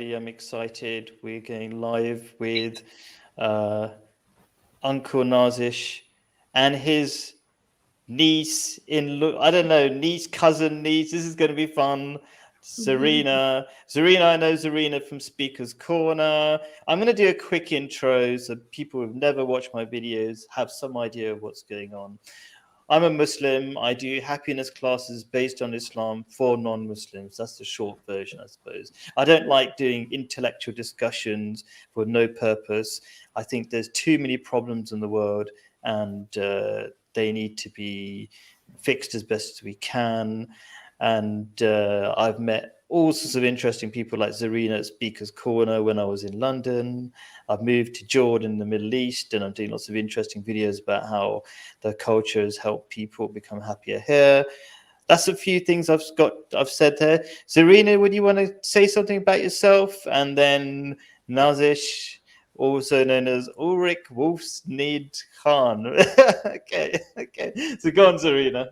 everybody. I'm excited. We're going live with uh, Uncle Nazish and his I don't know, niece, cousin, niece. This is going to be fun. Zarina, I know Zarina from Speaker's Corner. I'm going to do a quick intro so people who've never watched my videos have some idea of what's going on. I'm a Muslim. I do happiness classes based on Islam for non-Muslims. That's the short version, I suppose. I don't like doing intellectual discussions for no purpose. I think there's too many problems in the world, and they need to be fixed as best as we can. And I've met all sorts of interesting people like Zarina at Speaker's Corner when I was in London. I've moved to Jordan in the Middle East, and I'm doing lots of interesting videos about how the culture has helped people become happier here. That's a few things I've said there. Zarina, would you want to say something about yourself? And then Nazish, also known as Ulrich Wolfsnid Khan. okay. So go on, Zarina.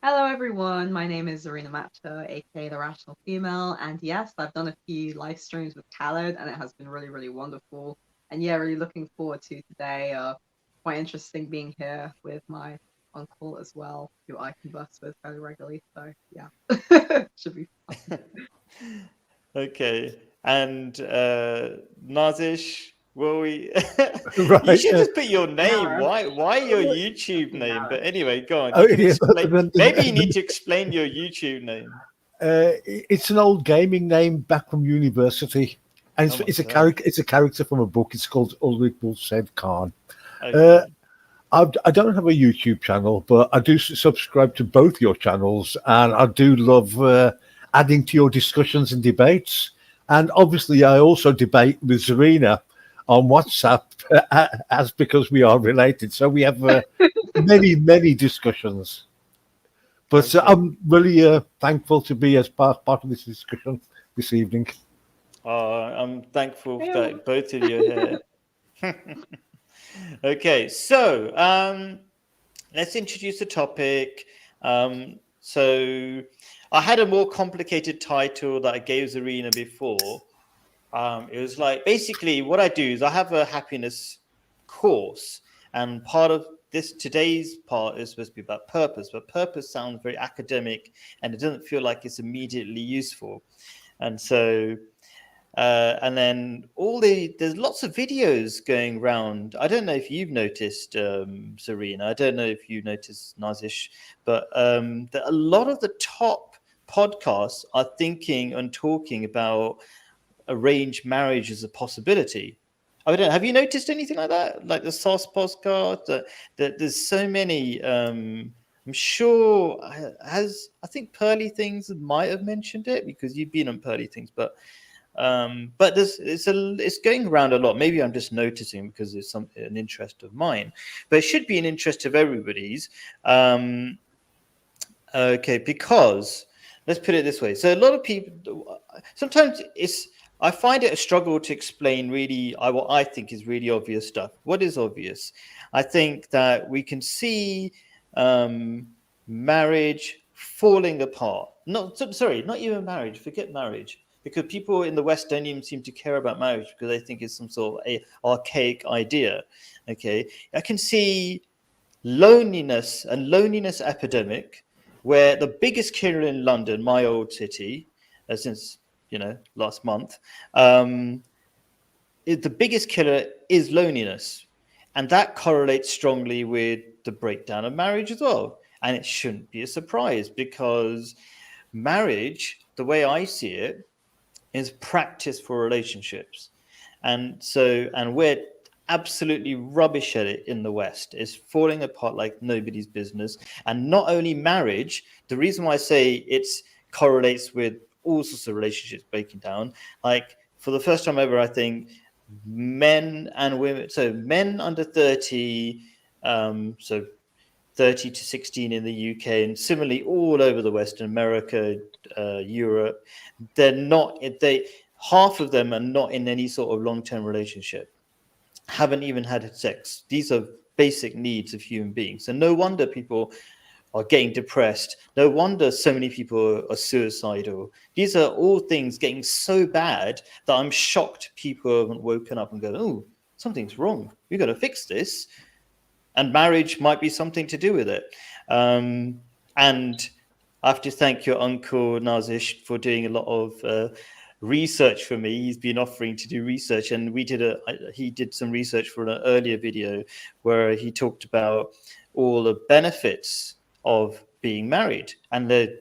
Hello everyone, my name is Zarina Matcha, aka The Rational Female, and yes, I've done a few live streams with Khaled and it has been really, really wonderful. And yeah, really looking forward to today. Quite interesting being here with my uncle as well, who I converse with fairly regularly. So yeah, should be fun. Okay. And Nazish, will we you Right. should just put your name. Nara. Why your YouTube name? But anyway, go on. Oh, You can yeah, explain. Maybe you need to explain your YouTube name. it's an old gaming name back from university, and Oh my it's a God. character. It's a character from a book. It's called Ulrich Wolfshead Khan. Okay. I don't have a YouTube channel, but I do subscribe to both your channels, and I do love adding to your discussions and debates. And obviously, I also debate with Zarina on WhatsApp, as because we are related. So we have many discussions. But Okay. I'm really thankful to be as part of this discussion this evening. I'm thankful Ew. that both of you are here. Okay, so let's introduce the topic. So I had a more complicated title that I gave Zarina before. It was like basically what I do is I have a happiness course, and part of today's part is supposed to be about purpose, but purpose sounds very academic and it doesn't feel like it's immediately useful. And so and then there's lots of videos going around. I don't know if you've noticed, Serena. I don't know if you noticed, Nazish, but that a lot of the top podcasts are thinking and talking about arranged marriage as a possibility. I don't know. Have you noticed anything like that? Like the SOS podcast? That there's so many. I'm sure I think Pearly Things might have mentioned it because you've been on Pearly Things, but it's going around a lot. Maybe I'm just noticing because it's an interest of mine, but it should be an interest of everybody's. Okay, because let's put it this way. So a lot of people sometimes I find it a struggle to explain really what I think is really obvious stuff. What is obvious? I think that we can see marriage falling apart. Not even marriage. Forget marriage, because people in the West don't even seem to care about marriage because they think it's some sort of a archaic idea. Okay, I can see loneliness epidemic, where the biggest killer in London, my old city, since last month, the biggest killer is loneliness, and that correlates strongly with the breakdown of marriage as well. And it shouldn't be a surprise because marriage, the way I see it, is practice for relationships. And we're absolutely rubbish at it in the West. It's falling apart like nobody's business. And not only marriage, the reason why I say it correlates with all sorts of relationships breaking down, like for the first time ever, I think men and women, so men under 30, so 30 to 16 in the UK, and similarly all over the Western America, Europe, half of them are not in any sort of long-term relationship, haven't even had sex. These are basic needs of human beings. So no wonder people are getting depressed. No wonder so many people are suicidal. These are all things getting so bad that I'm shocked people haven't woken up and go, oh, something's wrong. We've got to fix this. And marriage might be something to do with it. And I have to thank your uncle Nazish for doing a lot of research for me. He's been offering to do research, and he did some research for an earlier video where he talked about all the benefits of being married, and they're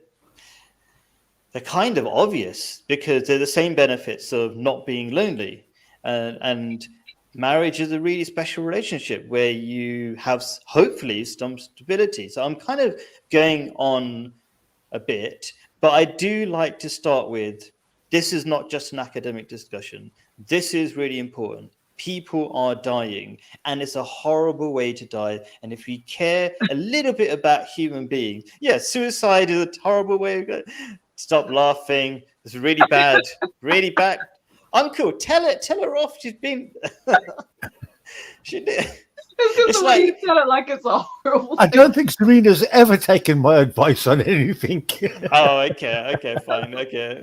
kind of obvious because they're the same benefits of not being lonely, and marriage is a really special relationship where you have hopefully some stability. So I'm kind of going on a bit, but I do like to start with, this is not just an academic discussion. This is really important. People are dying, and it's a horrible way to die. And if we care a little bit about human beings, suicide is a horrible way. Stop laughing. It's really bad, really bad. Uncle, tell her off. She's been. She did. It's like you tell it like it's a horrible. I don't think Serena's ever taken my advice on anything. Oh, okay, fine, okay.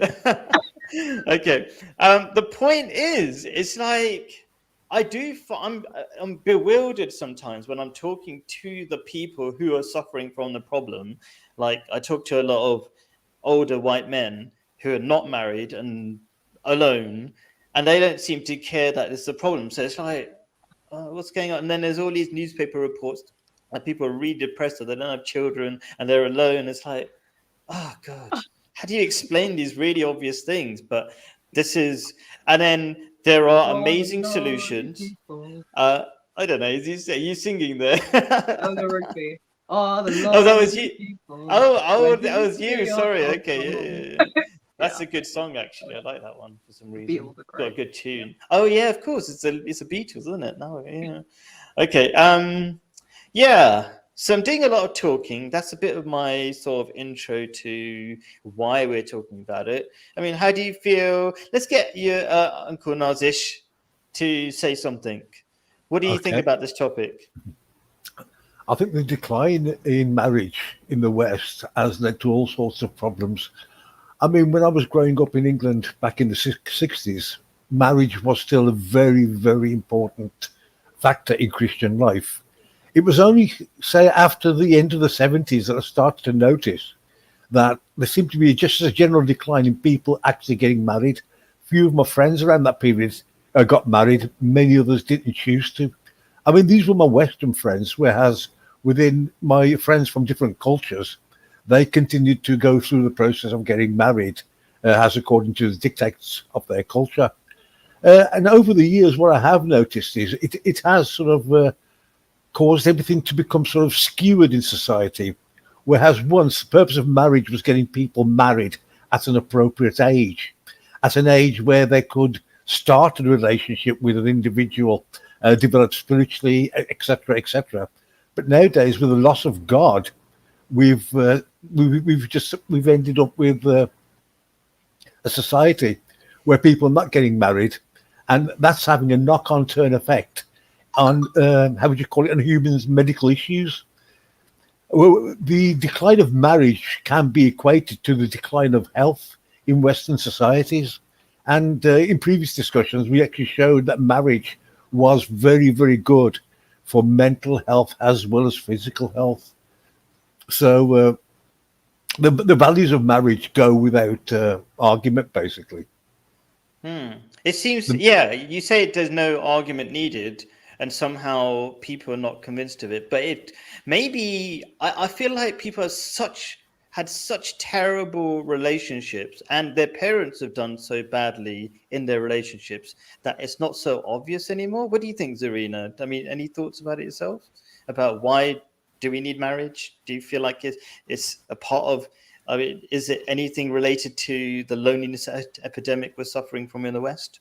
Okay. The point is, it's like I'm bewildered sometimes when I'm talking to the people who are suffering from the problem. Like I talk to a lot of older white men who are not married and alone, and they don't seem to care that it's a problem. So it's like, what's going on? And then there's all these newspaper reports that people are really depressed, or they don't have children and they're alone. It's like, oh God, how do you explain these really obvious things? But this is, and then there are amazing solutions. I don't know. Are you singing there? Oh, the rugby. Oh, that was you. People. That was you. Sorry. Okay. Yeah. That's a good song, actually. I like that one for some reason. It's got a good tune. Oh yeah, of course. It's a Beatles, isn't it? No, yeah. Okay. Yeah. So I'm doing a lot of talking. That's a bit of my sort of intro to why we're talking about it. I mean, how do you feel? Let's get your Uncle Nazish to say something. What do you think about this topic? I think the decline in marriage in the West has led to all sorts of problems. I mean, when I was growing up in England back in the 60s, marriage was still a very, very important factor in Christian life. It was only, say, after the end of the 70s that I started to notice that there seemed to be just a general decline in people actually getting married. Few of my friends around that period got married. Many others didn't choose to. I mean, these were my Western friends, whereas within my friends from different cultures, they continued to go through the process of getting married, as according to the dictates of their culture. And over the years, what I have noticed is it has sort of caused everything to become sort of skewered in society. Whereas once the purpose of marriage was getting people married at an appropriate age, at an age where they could start a relationship with an individual, develop spiritually, etc., etc. But nowadays, with the loss of God, we've ended up with a society where people are not getting married, and that's having a knock-on turn effect on how would you call it, on humans' medical issues. Well, the decline of marriage can be equated to the decline of health in Western societies, and in previous discussions we actually showed that marriage was very, very good for mental health as well as physical health. So the values of marriage go without argument, basically. It seems, you say there's no argument needed, and somehow people are not convinced of it. But it maybe I feel like people had such terrible relationships, and their parents have done so badly in their relationships that it's not so obvious anymore. What do you think, Zarina? I mean, any thoughts about it yourself? About why do we need marriage? Do you feel like it's a part of, I mean, is it anything related to the loneliness epidemic we're suffering from in the West?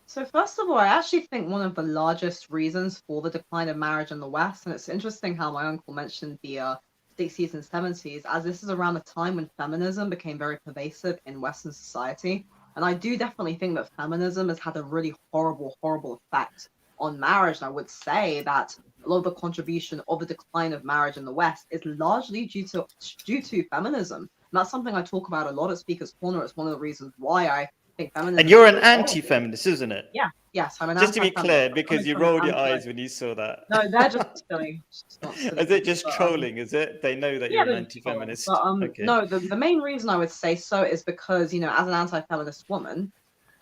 So first of all, I actually think one of the largest reasons for the decline of marriage in the West, and it's interesting how my uncle mentioned the 60s and 70s, as this is around the time when feminism became very pervasive in Western society. And I do definitely think that feminism has had a really horrible, horrible effect on marriage. And I would say that a lot of the contribution of the decline of marriage in the West is largely due to feminism. And that's something I talk about a lot at Speaker's Corner. It's one of the reasons why I think feminism. And you're an anti-feminist, isn't it? Yeah. Yes, I'm an Just to be anti-feminist. clear, I'm because coming you from an rolled your anti- eyes when you saw that. No, they're just silly. It's not silly, Is it just but, trolling? Is it? They know that you're they're an just trolling. anti-feminist. But Okay. no, the main reason I would say so is because, you know, as an anti-feminist woman,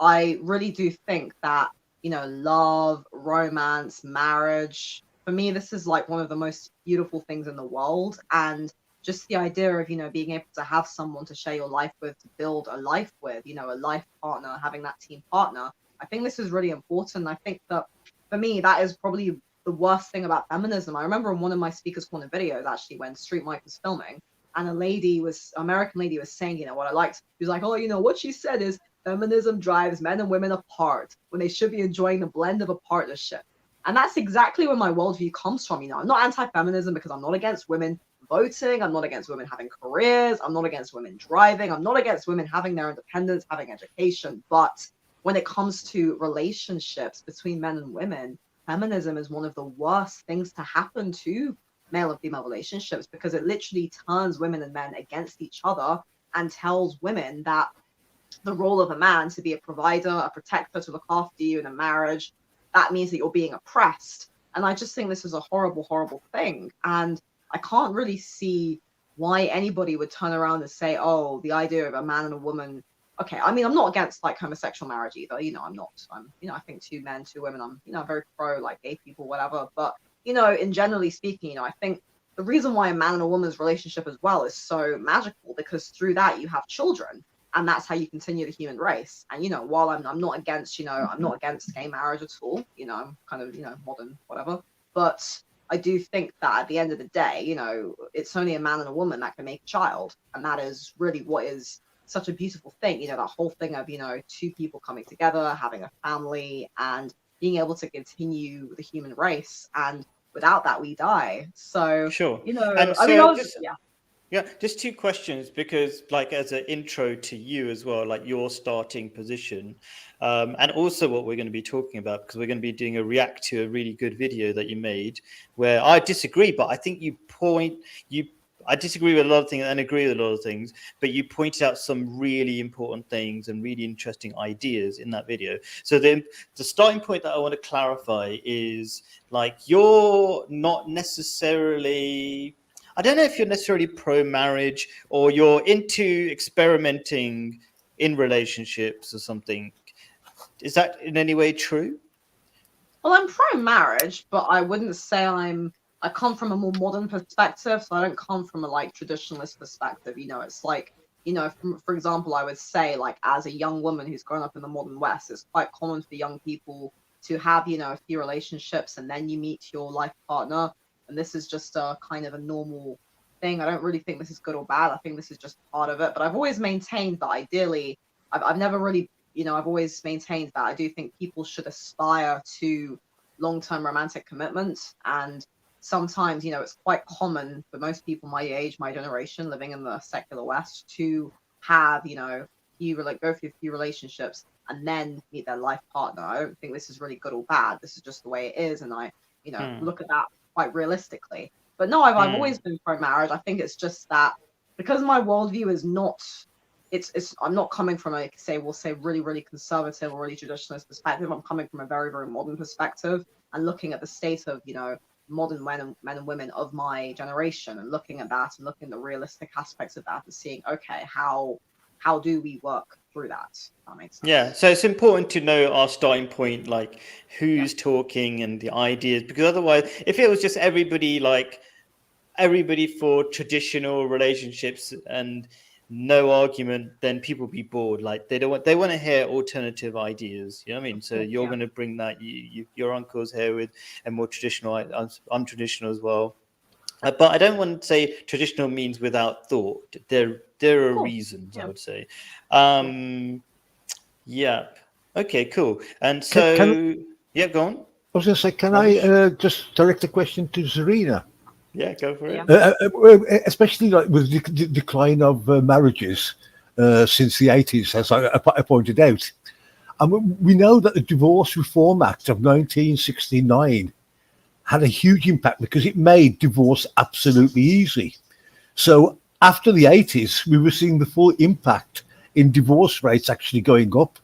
I really do think that, you know, love, romance, marriage, for me, this is like one of the most beautiful things in the world. And just the idea of, you know, being able to have someone to share your life with, to build a life with, you know, a life partner, having that team partner, I think this is really important. I think that for me, that is probably the worst thing about feminism. I remember in one of my Speaker's Corner videos, actually, when Street Mike was filming, and American lady was saying, you know, what I liked. She was like, oh, you know, what she said is feminism drives men and women apart when they should be enjoying the blend of a partnership. And that's exactly where my worldview comes from. You know, I'm not anti-feminism because I'm not against women voting. I'm not against women having careers. I'm not against women driving. I'm not against women having their independence, having education. But when it comes to relationships between men and women, feminism is one of the worst things to happen to male and female relationships, because it literally turns women and men against each other and tells women that the role of a man to be a provider, a protector, to look after you in a marriage, that means that you're being oppressed. And I just think this is a horrible, horrible thing. And I can't really see why anybody would turn around and say, oh, the idea of a man and a woman. Okay, I mean, I'm not against like homosexual marriage either. You know, I'm, you know, I think 2 men, 2 women, I'm, you know, very pro like gay people, whatever. But, you know, in generally speaking, you know, I think the reason why a man and a woman's relationship as well is so magical, because through that you have children. And that's how you continue the human race. And, you know, while I'm not against, you know, I'm not against gay marriage at all. You know, I'm kind of, you know, modern, whatever. But I do think that at the end of the day, you know, it's only a man and a woman that can make a child. And that is really what is such a beautiful thing. You know, that whole thing of, you know, 2 people coming together, having a family, and being able to continue the human race. And without that, we die. So, Sure. you know, And I mean, so obviously, yeah. Yeah, just 2 questions, because like as an intro to you as well, like your starting position, and also what we're going to be talking about, because we're going to be doing a react to a really good video that you made where I disagree, but I think I disagree with a lot of things and agree with a lot of things, but you pointed out some really important things and really interesting ideas in that video. So the starting point that I want to clarify is like, you're not necessarily, I don't know if you're necessarily pro-marriage, or you're into experimenting in relationships or something. Is that in any way true? Well, I'm pro-marriage, but I wouldn't say I come from a more modern perspective, so I don't come from a like traditionalist perspective. You know, it's like, you know, for example, I would say, like, as a young woman who's grown up in the modern West, it's quite common for young people to have, you know, a few relationships and then you meet your life partner. And this is just a kind of a normal thing. I don't really think this is good or bad. I think this is just part of it. But I've always maintained that ideally, I've never really, you know, I've always maintained that I do think people should aspire to long-term romantic commitment. And sometimes, you know, it's quite common for most people my age, my generation, living in the secular West, to have, you know, go through a few relationships and then meet their life partner. I don't think this is really good or bad. This is just the way it is. And I, you know, look at that quite realistically. But no, I've always been pro-marriage. I think it's just that because my worldview is not, I'm not coming from a, we'll say really, really conservative or really traditionalist perspective. I'm coming from a very, very modern perspective and looking at the state of, you know, modern men and women of my generation, and looking at that and looking at the realistic aspects of that and seeing, okay, how do we work through that? That makes sense. Yeah, so it's important to know our starting point, like who's talking and the ideas, because otherwise, if it was just everybody for traditional relationships and no argument, then people be bored. Like they want to hear alternative ideas. You know what I mean? So you're going to bring that. Your uncle's here with a more traditional. I'm traditional as well. But I don't want to say traditional means without thought. There are reasons, I would say. Yeah. Okay, cool. And so, yeah, go on. I was going to say, can I just direct a question to Zarina? Yeah, go for it. Especially like with the decline of marriages since the 80s, as I pointed out. And we know that the Divorce Reform Act of 1969 had a huge impact because it made divorce absolutely easy. So after the 80s, we were seeing the full impact in divorce rates actually going up.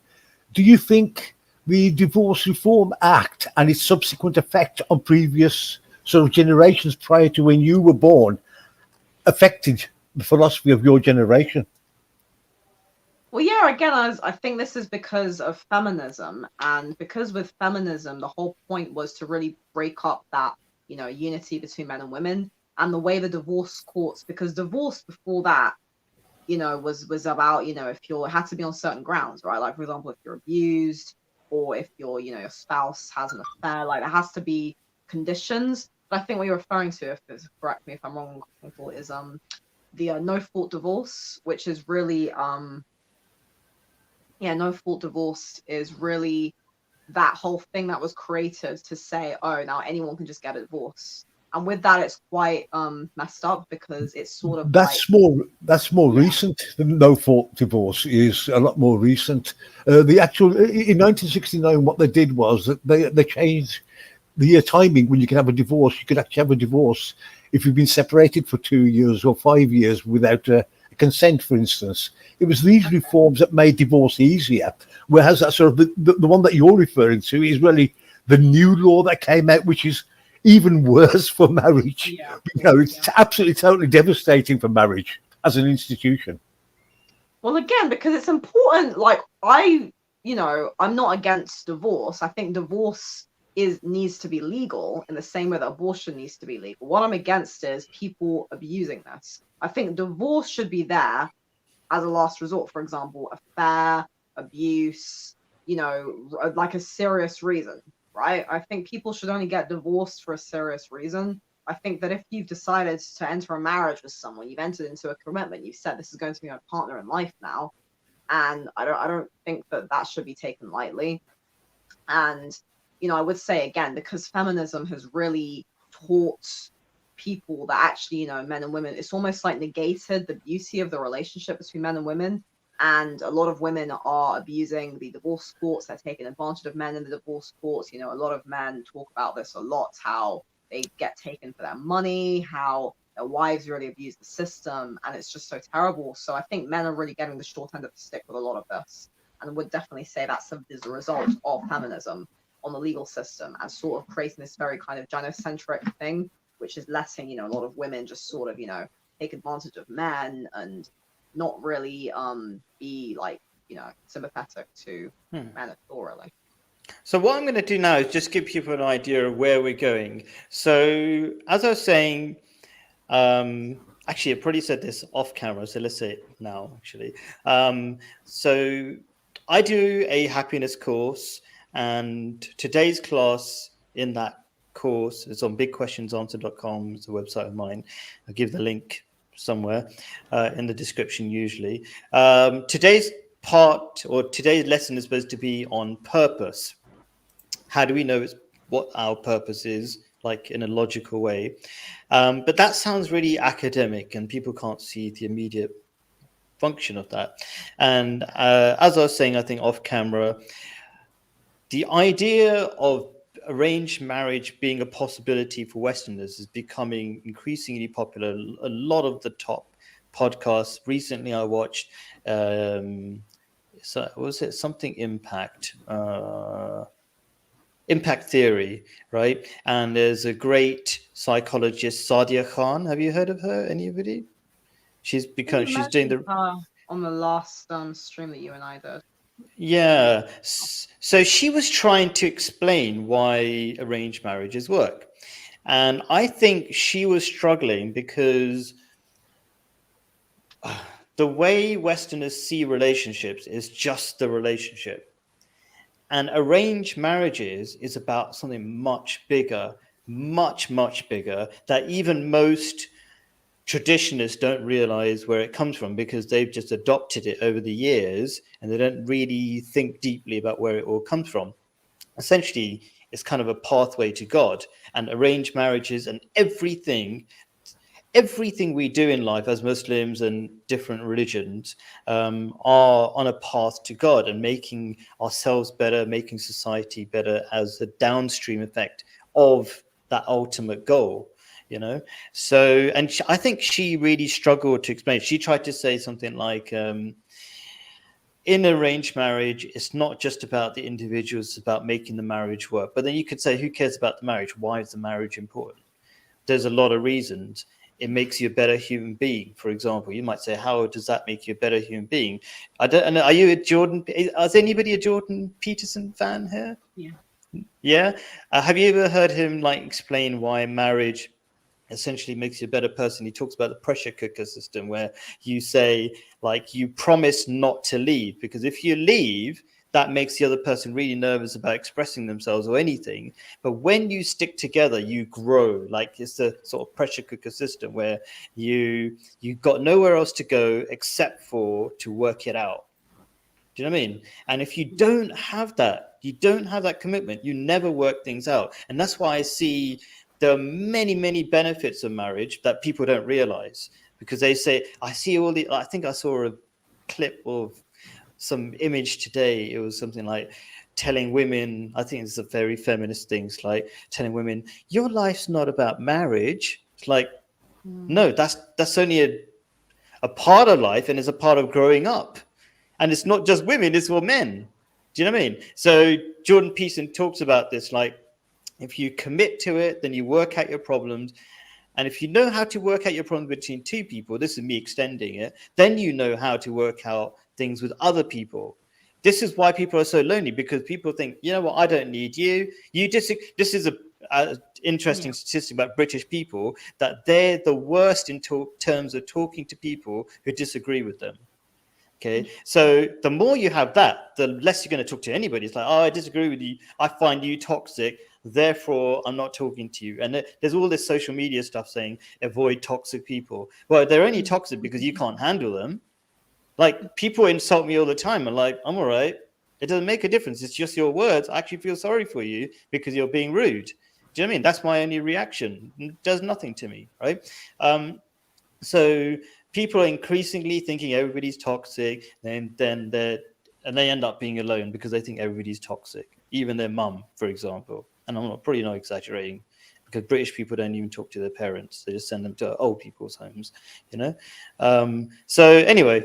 Do you think the Divorce Reform Act and its subsequent effect on previous sort of generations prior to when you were born affected the philosophy of your generation? Well, yeah, again, I think this is because of feminism. And because with feminism, the whole point was to really break up that, unity between men and women. And the way the divorce courts, because divorce before that, was about, if it had to be on certain grounds, right? Like, for example, if you're abused or if your spouse has an affair, like, there has to be conditions. But I think what you're referring to, correct me if I'm wrong, Michael, is the no fault divorce, which is really no fault divorce is really that whole thing that was created to say, oh, now anyone can just get a divorce. And with that, it's quite messed up because it's sort of That's more recent. The no fault divorce is a lot more recent. The actual in 1969, what they did was that they changed the timing when you can have a divorce. You could actually have a divorce if you've been separated for 2 years or 5 years without consent, for instance. It was these reforms that made divorce easier, whereas that sort of the one that you're referring to is really the new law that came out, which is even worse for marriage. It's absolutely totally devastating for marriage as an institution. Well, again, because it's important. Like, I'm not against divorce. I think divorce needs to be legal in the same way that abortion needs to be legal. What I'm against is people abusing this. I think divorce should be there as a last resort. For example, affair, abuse, like a serious reason, right? I think people should only get divorced for a serious reason. I think that if you've decided to enter a marriage with someone, you've entered into a commitment, you've said this is going to be my partner in life now, and I don't think that should be taken lightly. And I would say again, because feminism has really taught people that actually, men and women, it's almost like negated the beauty of the relationship between men and women. And a lot of women are abusing the divorce courts. They're taking advantage of men in the divorce courts. A lot of men talk about this a lot, how they get taken for their money, how their wives really abuse the system. And it's just so terrible. So I think men are really getting the short end of the stick with a lot of this. And would definitely say that's is a result of feminism on the legal system and sort of creating this very kind of gynocentric thing, which is letting, a lot of women just sort of, take advantage of men and not really be like, sympathetic to men at all, really. So what I'm going to do now is just give people an idea of where we're going. So as I was saying, actually, I probably said this off camera, so let's say it now, actually. So I do a happiness course, and today's class in that course is on bigquestionsanswer.com. It's a website of mine. I'll give the link somewhere in the description usually. Today's lesson is supposed to be on purpose. How do we know what our purpose is, like in a logical way? But that sounds really academic and people can't see the immediate function of that. And as I was saying, I think off camera, the idea of arranged marriage being a possibility for Westerners is becoming increasingly popular. A lot of the top podcasts recently I watched, so was it something Impact Theory, right? And there's a great psychologist, Sadia Khan. Have you heard of her? Anybody? She's doing the on the last stream that you and I did. Yeah. So she was trying to explain why arranged marriages work. And I think she was struggling because the way Westerners see relationships is just the relationship. And arranged marriages is about something much bigger, much, much bigger, that even most traditionalists don't realize where it comes from because they've just adopted it over the years and they don't really think deeply about where it all comes from. Essentially, it's kind of a pathway to God, and arranged marriages and everything everything we do in life as Muslims and different religions are on a path to God and making ourselves better, making society better as a downstream effect of that ultimate goal, you know. So, and I think she really struggled to explain. She tried to say something like, in arranged marriage, it's not just about the individuals, it's about making the marriage work. But then you could say, who cares about the marriage? Why is the marriage important? There's a lot of reasons. It makes you a better human being. For example, you might say, how does that make you a better human being? I don't know. Are you a Jordan? Is anybody a Jordan Peterson fan here? Yeah. Yeah. Have you ever heard him like explain why marriage essentially makes you a better person? He talks about the pressure cooker system, where you say, like, you promise not to leave, because if you leave, that makes the other person really nervous about expressing themselves or anything. But when you stick together, you grow. Like, it's a sort of pressure cooker system where you've got nowhere else to go except for to work it out. Do you know what I mean? And if you don't have that commitment, you never work things out. And that's why I see there are many, many benefits of marriage that people don't realize, because they say, I think I saw a clip of some image today. It was something like telling women, I think it's a very feminist thing, it's like telling women, your life's not about marriage. It's like, no, that's only a part of life, and it's a part of growing up. And it's not just women, it's for men. Do you know what I mean? So Jordan Peterson talks about this, like, if you commit to it, then you work out your problems. And if you know how to work out your problems between two people, this is me extending it, then you know how to work out things with other people. This is why people are so lonely, because people think, you know what, I don't need you. This is a interesting statistic about British people, that they're the worst in terms of talking to people who disagree with them. Okay, so the more you have that, the less you're going to talk to anybody. It's like, oh, I disagree with you. I find you toxic. Therefore, I'm not talking to you. And there's all this social media stuff saying avoid toxic people. Well, they're only toxic because you can't handle them. Like, people insult me all the time. I'm like, I'm all right. It doesn't make a difference. It's just your words. I actually feel sorry for you because you're being rude. Do you know what I mean? That's my only reaction. It does nothing to me, right? So people are increasingly thinking everybody's toxic, and they end up being alone because they think everybody's toxic, even their mum, for example. And I'm probably not exaggerating, because British people don't even talk to their parents. They just send them to old people's homes, you know? So anyway,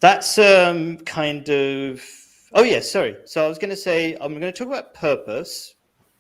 that's kind of... Oh, yeah, sorry. So I was going to say, I'm going to talk about purpose,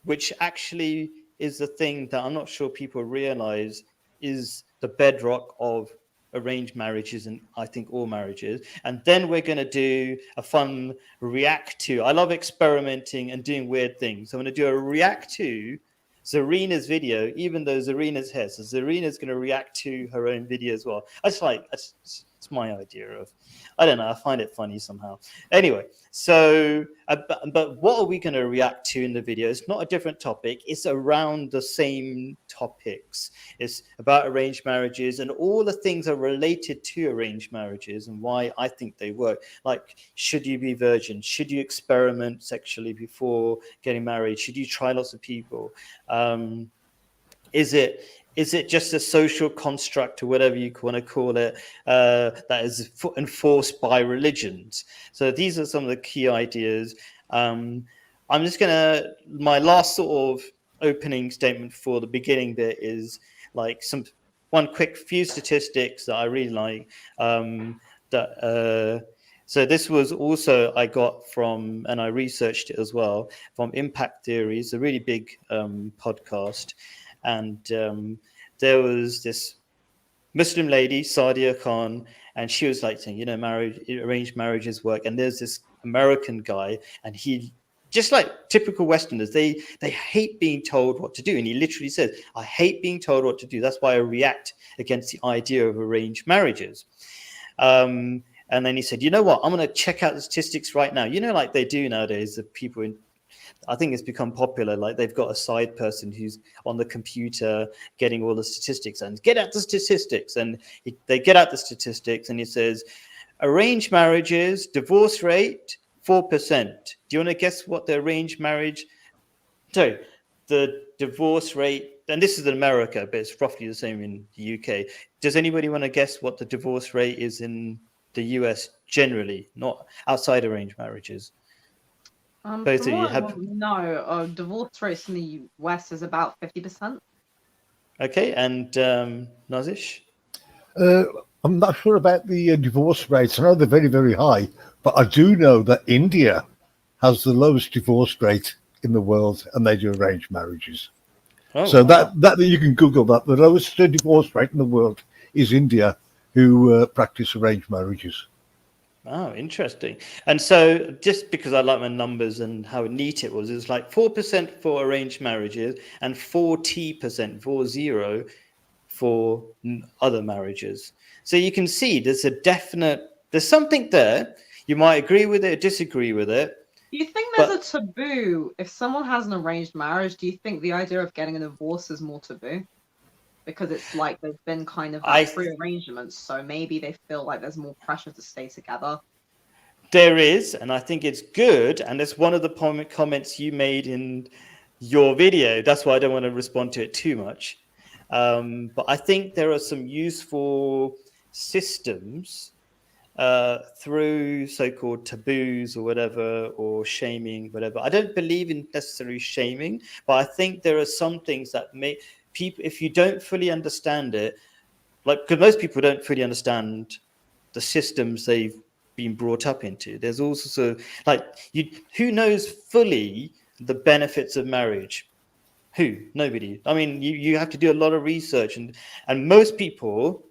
which actually is the thing that I'm not sure people realize is the bedrock of arranged marriages, and I think all marriages. And then we're going to do a fun react to. I love experimenting and doing weird things. So I'm going to do a react to Zarina's video, even though Zarina's here. So Zarina's going to react to her own video as well. It's my idea of, I don't know, I find it funny somehow. Anyway, so, but what are we going to react to in the video? It's not a different topic. It's around the same topics. It's about arranged marriages, and all the things are related to arranged marriages and why I think they work. Like, should you be virgin? Should you experiment sexually before getting married? Should you try lots of people? Is it just a social construct, or whatever you want to call it, that is enforced by religions? So these are some of the key ideas. I'm just my last sort of opening statement for the beginning bit is like one quick few statistics that I really like. So this was also, I got from, and I researched it as well, from Impact Theories, a really big podcast. And there was this Muslim lady, Sadia Khan, and she was like saying, you know, arranged marriages work. And there's this American guy, and he, just like typical Westerners, they hate being told what to do. And he literally says, I hate being told what to do. That's why I react against the idea of arranged marriages. And then he said, you know what, I'm going to check out the statistics right now. You know, like they do nowadays, the people in, I think it's become popular, like they've got a side person who's on the computer getting all the statistics, and get out the statistics. And they get out the statistics, and he says, arranged marriages, divorce rate, 4%. Do you want to guess what the divorce rate and this is in America, but it's roughly the same in the UK. Does anybody want to guess what the divorce rate is in the US generally, not outside arranged marriages? Both From of you what I have. know, divorce rates in the US is about 50%. Okay, and Nazish? I'm not sure about the divorce rates. I know they're very, very high, but I do know that India has the lowest divorce rate in the world, and they do arranged marriages. Oh, So wow. that you can Google that. The lowest divorce rate in the world is India, who practice arranged marriages. Oh, interesting. And so, just because I like my numbers and how neat it was like 4% for arranged marriages and 40%, 40, for other marriages. So you can see there's something there. You might agree with it or disagree with it. Do you think But- there's a taboo if someone has an arranged marriage? Do you think the idea of getting a divorce is more taboo? Because it's like there's been kind of like pre-arrangements, so maybe they feel like there's more pressure to stay together. There is, and I think it's good. And it's one of the comments you made in your video. That's why I don't want to respond to it too much. But I think there are some useful systems through so-called taboos or whatever, or shaming, whatever. I don't believe in necessarily shaming, but I think there are some things that make people, if you don't fully understand it, like, because most people don't fully understand the systems they've been brought up into. There's also who knows fully the benefits of marriage? Who? Nobody. I mean, you have to do a lot of research, and most people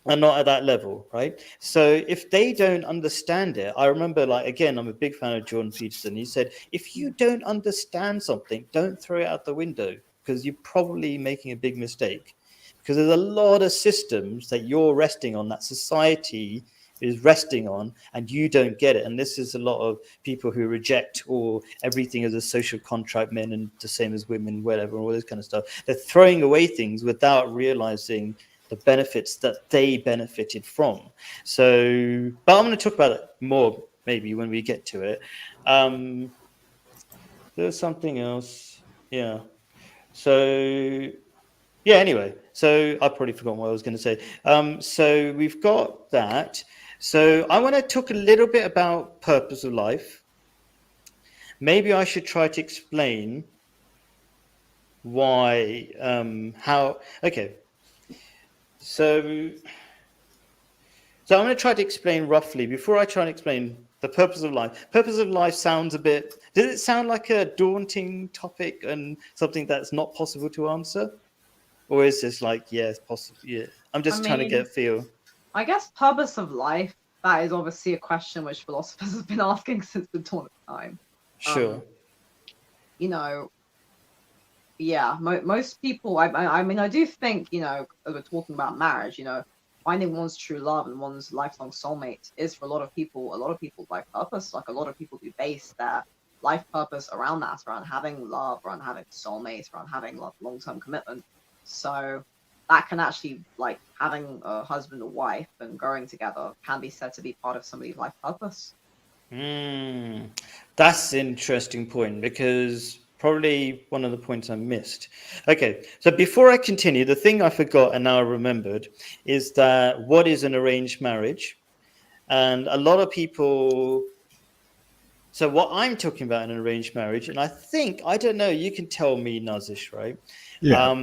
are not at that level, right? So if they don't understand it, I remember, like, again, I'm a big fan of Jordan Peterson. He said, if you don't understand something, don't throw it out the window, because you're probably making a big mistake. Because there's a lot of systems that you're resting on, that society is resting on, and you don't get it. And this is a lot of people who reject or everything as a social contract, men and the same as women, whatever, all this kind of stuff. They're throwing away things without realizing the benefits that they benefited from. So, but I'm going to talk about it more maybe when we get to it. There's something else. Yeah. So, yeah, anyway, so I've probably forgotten what I was going to say. So we've got that. So I want to talk a little bit about purpose of life. Maybe I should try to explain why, okay. So I'm going to try to explain roughly, before I try and explain the purpose of life. Purpose of life sounds does it sound like a daunting topic and something that's not possible to answer? Or is this like, yeah, it's possible? Yeah, I'm just trying to get a feel. I guess purpose of life, that is obviously a question which philosophers have been asking since the dawn of time. Sure. Yeah, most people, I mean, I do think, as we're talking about marriage, finding one's true love and one's lifelong soulmate is for a lot of people's life purpose. Like, a lot of people do base their life purpose around that, around having love, around having soulmates, around having long-term commitment. So that can actually, like, having a husband or wife and growing together can be said to be part of somebody's life purpose. That's an interesting point, because probably one of the points I missed. Okay, so before I continue, the thing I forgot and now I remembered is that what is an arranged marriage? And a lot of people... So what I'm talking about in an arranged marriage, and I don't know, you can tell me, Nazish, right? Yeah.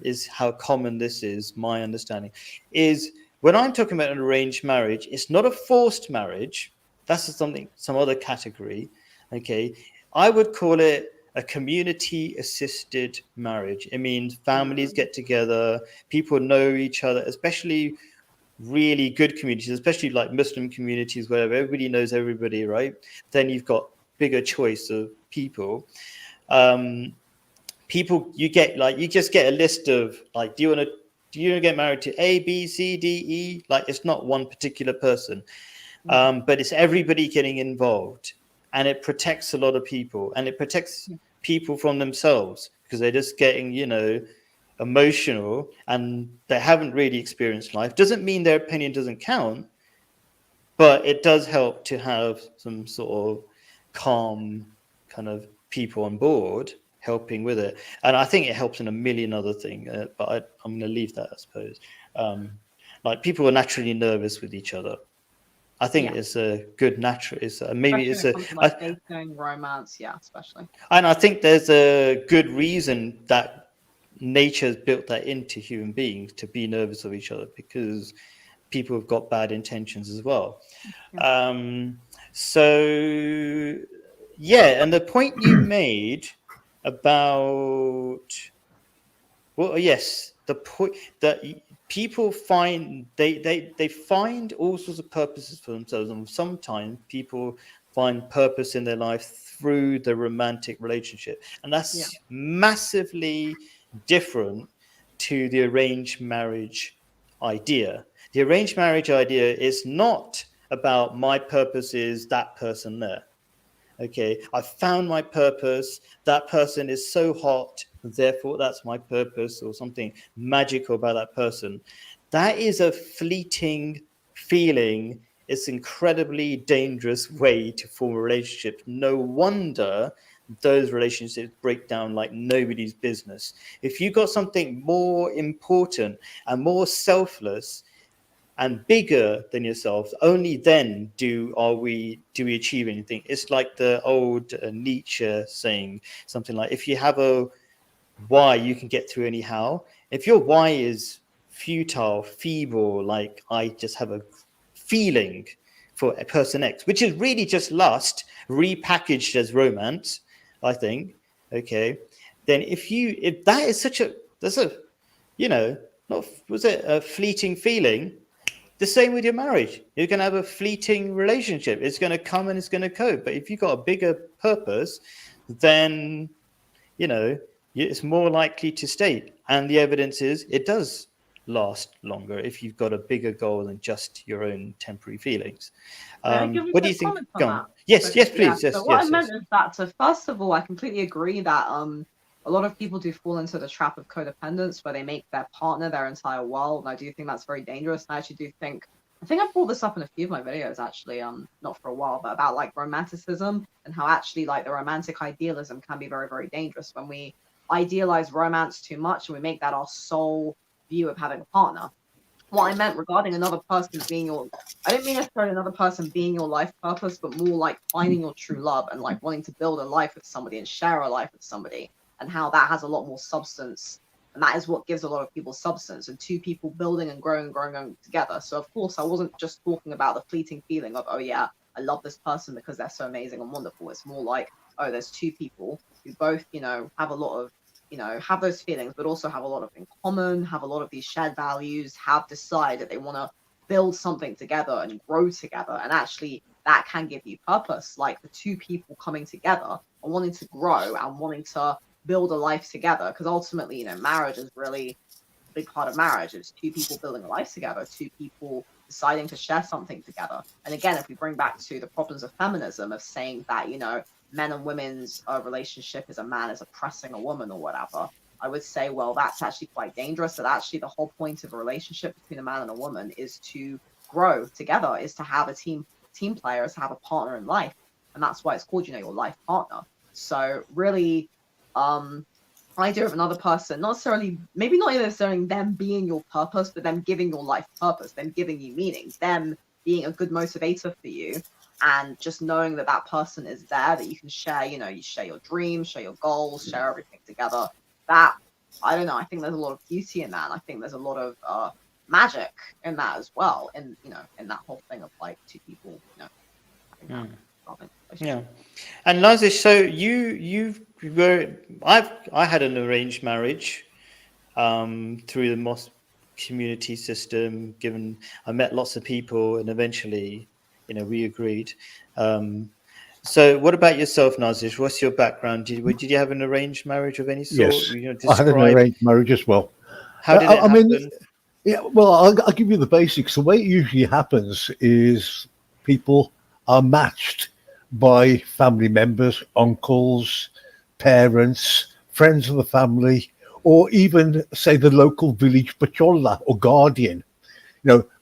Is how common this is, my understanding, is when I'm talking about an arranged marriage, it's not a forced marriage. That's some other category. Okay. I would call it a community-assisted marriage. It means families get together, people know each other, especially really good communities, especially like Muslim communities where everybody knows everybody, right? Then you've got bigger choice of people. You just get a list of, like, do you want to get married to A, B, C, D, E? Like, it's not one particular person, but it's everybody getting involved, and it protects a lot of people, and it protects people from themselves, because they're just getting, emotional and they haven't really experienced life. Doesn't mean their opinion doesn't count, but it does help to have some sort of calm kind of people on board. helping with it. And I think it helps in a million other things, but I'm going to leave that, I suppose. Like people are naturally nervous with each other. I think it's a good natural. Maybe it's Especially when it comes to, like, dating, romance, especially. And I think there's a good reason that nature's built that into human beings to be nervous of each other, because people have got bad intentions as well. So yeah, and the point you made about, well, yes, the point that people find they find all sorts of purposes for themselves, and sometimes people find purpose in their life through the romantic relationship, and that's massively different to the arranged marriage idea. The arranged marriage idea is not about my purpose is that person there. Okay, I found my purpose. That person is so hot, therefore that's my purpose, or something magical about that person. That is a fleeting feeling. It's an incredibly dangerous way to form a relationship. No wonder those relationships break down like nobody's business. If you got something more important and more selfless and bigger than yourself, only then do we achieve anything. It's like the old Nietzsche saying, something like, if you have a why, you can get through anyhow. If your why is futile, feeble, like I just have a feeling for a person X, which is really just lust repackaged as romance, I think, okay, then if that is that's a fleeting feeling. The same with your marriage. You're going to have a fleeting relationship. It's going to come and it's going to go. But if you've got a bigger purpose, then, it's more likely to stay. And the evidence is it does last longer if you've got a bigger goal than just your own temporary feelings. What do you think? Go on. Yes, please. Yes, so what I meant is that, so first of all, I completely agree that a lot of people do fall into the trap of codependence, where they make their partner their entire world. And I do think that's very dangerous. And I actually do think I've brought this up in a few of my videos, actually, not for a while, but about like romanticism and how actually like the romantic idealism can be very, very dangerous when we idealize romance too much and we make that our sole view of having a partner. What I meant regarding another person being I didn't mean necessarily another person being your life purpose, but more like finding your true love and like wanting to build a life with somebody and share a life with somebody. And how that has a lot more substance, and that is what gives a lot of people substance, and two people building and growing together. So of course I wasn't just talking about the fleeting feeling of, oh yeah, I love this person because they're so amazing and wonderful. It's more like, oh, there's two people who both, have a lot of, have those feelings, but also have a lot of in common, have a lot of these shared values, have decided they want to build something together and grow together. And actually that can give you purpose, like the two people coming together and wanting to grow and wanting to build a life together, because ultimately, marriage is really a big part of marriage. It's two people building a life together, two people deciding to share something together. And again, if we bring back to the problems of feminism, of saying that, men and women's relationship is a man is oppressing a woman or whatever, I would say, well, that's actually quite dangerous. That actually the whole point of a relationship between a man and a woman is to grow together, is to have a team player, is to have a partner in life. And that's why it's called, your life partner. So really, idea of another person, not necessarily them being your purpose, but them giving your life purpose, them giving you meaning, them being a good motivator for you, and just knowing that that person is there, that you can share, you share your dreams, share your goals, share everything together. That, I don't know, I think there's a lot of beauty in that, and I think there's a lot of magic in that as well, in that whole thing of like two people, having that. Yeah, and Nazish, so I had an arranged marriage through the mosque community system. Given I met lots of people, and eventually, we agreed. So, what about yourself, Nazish? What's your background? Did you have an arranged marriage of any sort? Yes, I had an arranged marriage as well. How did it happen? Well, I'll give you the basics. The way it usually happens is people are matched by family members, uncles, parents, friends of the family, or even, say, the local village pachola or guardian.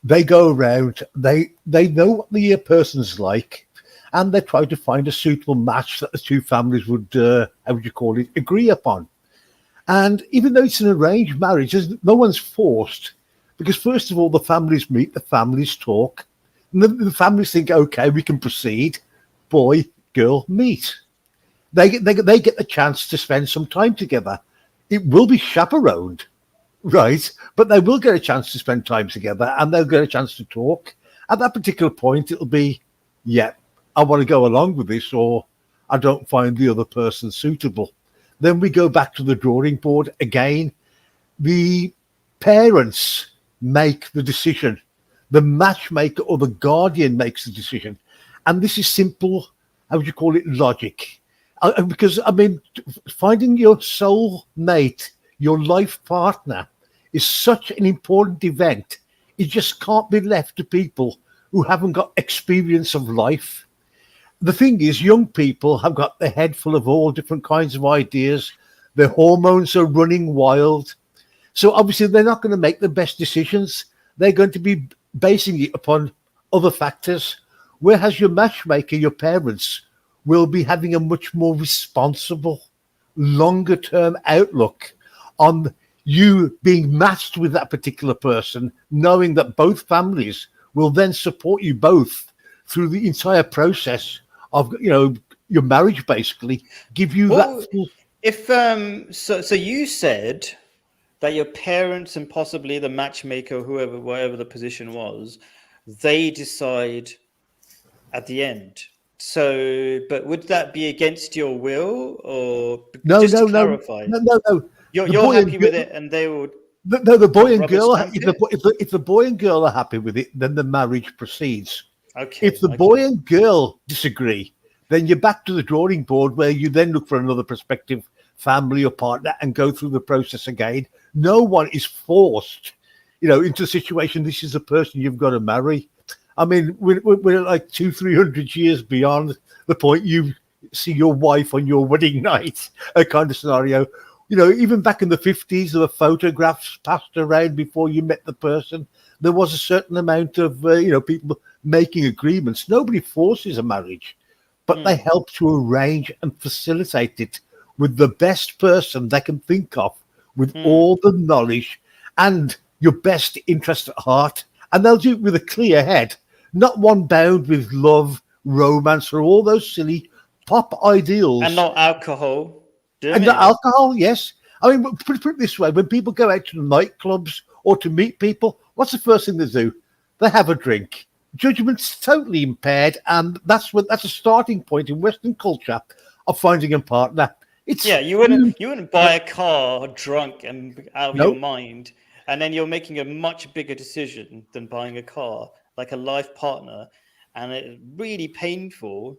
They go around, they know what the person's like, and they try to find a suitable match that the two families would, how would you call it, agree upon. And even though it's an arranged marriage, no one's forced, because first of all, the families meet, the families talk, and the families think, okay, we can proceed. Boy, girl, meet. They get the chance to spend some time together. It will be chaperoned, right? But they will get a chance to spend time together, and they'll get a chance to talk. At that particular point, it'll be, yeah, I want to go along with this, or I don't find the other person suitable. Then we go back to the drawing board again. The parents make the decision. The matchmaker or the guardian makes the decision. And this is simple, how would you call it, logic. Because, I mean, finding your soul mate, your life partner, is such an important event. It just can't be left to people who haven't got experience of life. The thing is, young people have got their head full of all different kinds of ideas. Their hormones are running wild. So obviously they're not going to make the best decisions. They're going to be basing it upon other factors. Whereas your matchmaker, your parents, will be having a much more responsible, longer term outlook on you being matched with that particular person, knowing that both families will then support you both through the entire process of, you know, your marriage, basically give you that full... If so you said that your parents and possibly the matchmaker, whatever the position was, they decide at the end. So, but would that be against your will, or No. You're happy with it, and they would. No, the boy and girl. If If the boy and girl are happy with it, then the marriage proceeds. Okay. If the boy and girl disagree, then you're back to the drawing board, where you then look for another prospective family or partner and go through the process again. No one is forced, into a situation. This is the person you've got to marry. I mean, we're like 200-300 years beyond the point you see your wife on your wedding night, a kind of scenario. Even back in the 50s, there were photographs passed around before you met the person. There was a certain amount of, people making agreements. Nobody forces a marriage, but they help to arrange and facilitate it with the best person they can think of, with all the knowledge and your best interest at heart. And they'll do it with a clear head, not one bound with love, romance, or all those silly pop ideals. And not alcohol. And not alcohol, yes. I mean, put it this way: when people go out to the nightclubs or to meet people, what's the first thing they do? They have a drink. Judgment's totally impaired, and that's a starting point in Western culture of finding a partner. You wouldn't buy a car drunk and out of your mind, and then you're making a much bigger decision than buying a car, like a life partner, and it's really painful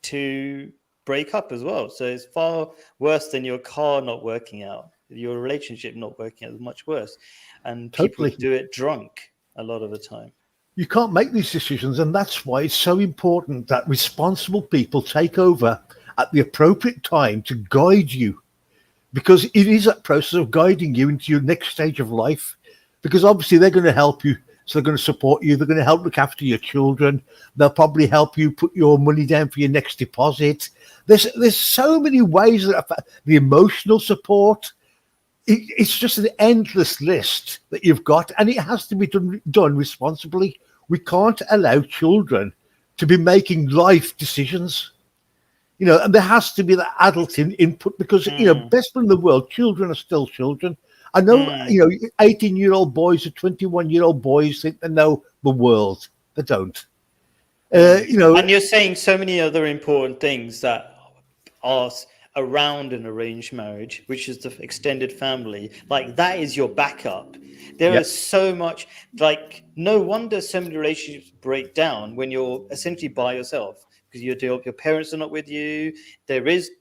to break up as well. So it's far worse than your car not working out. Your relationship not working out is much worse, and people do it drunk a lot of the time. You can't make these decisions, and that's why it's so important that responsible people take over at the appropriate time to guide you, because it is that process of guiding you into your next stage of life. Because obviously they're going to help you, so they're going to support you, they're going to help look after your children, they'll probably help you put your money down for your next deposit. There's so many ways that the emotional support, it's just an endless list that you've got, and it has to be done responsibly. We can't allow children to be making life decisions, and there has to be that adult input, because, best in the world, children are still children. I know, 18-year-old boys or 21-year-old boys think they know the world. They don't. And you're saying so many other important things that are around an arranged marriage, which is the extended family. Like, that is your backup. There is so much, like, no wonder so many relationships break down when you're essentially by yourself, because your parents are not with you. There is,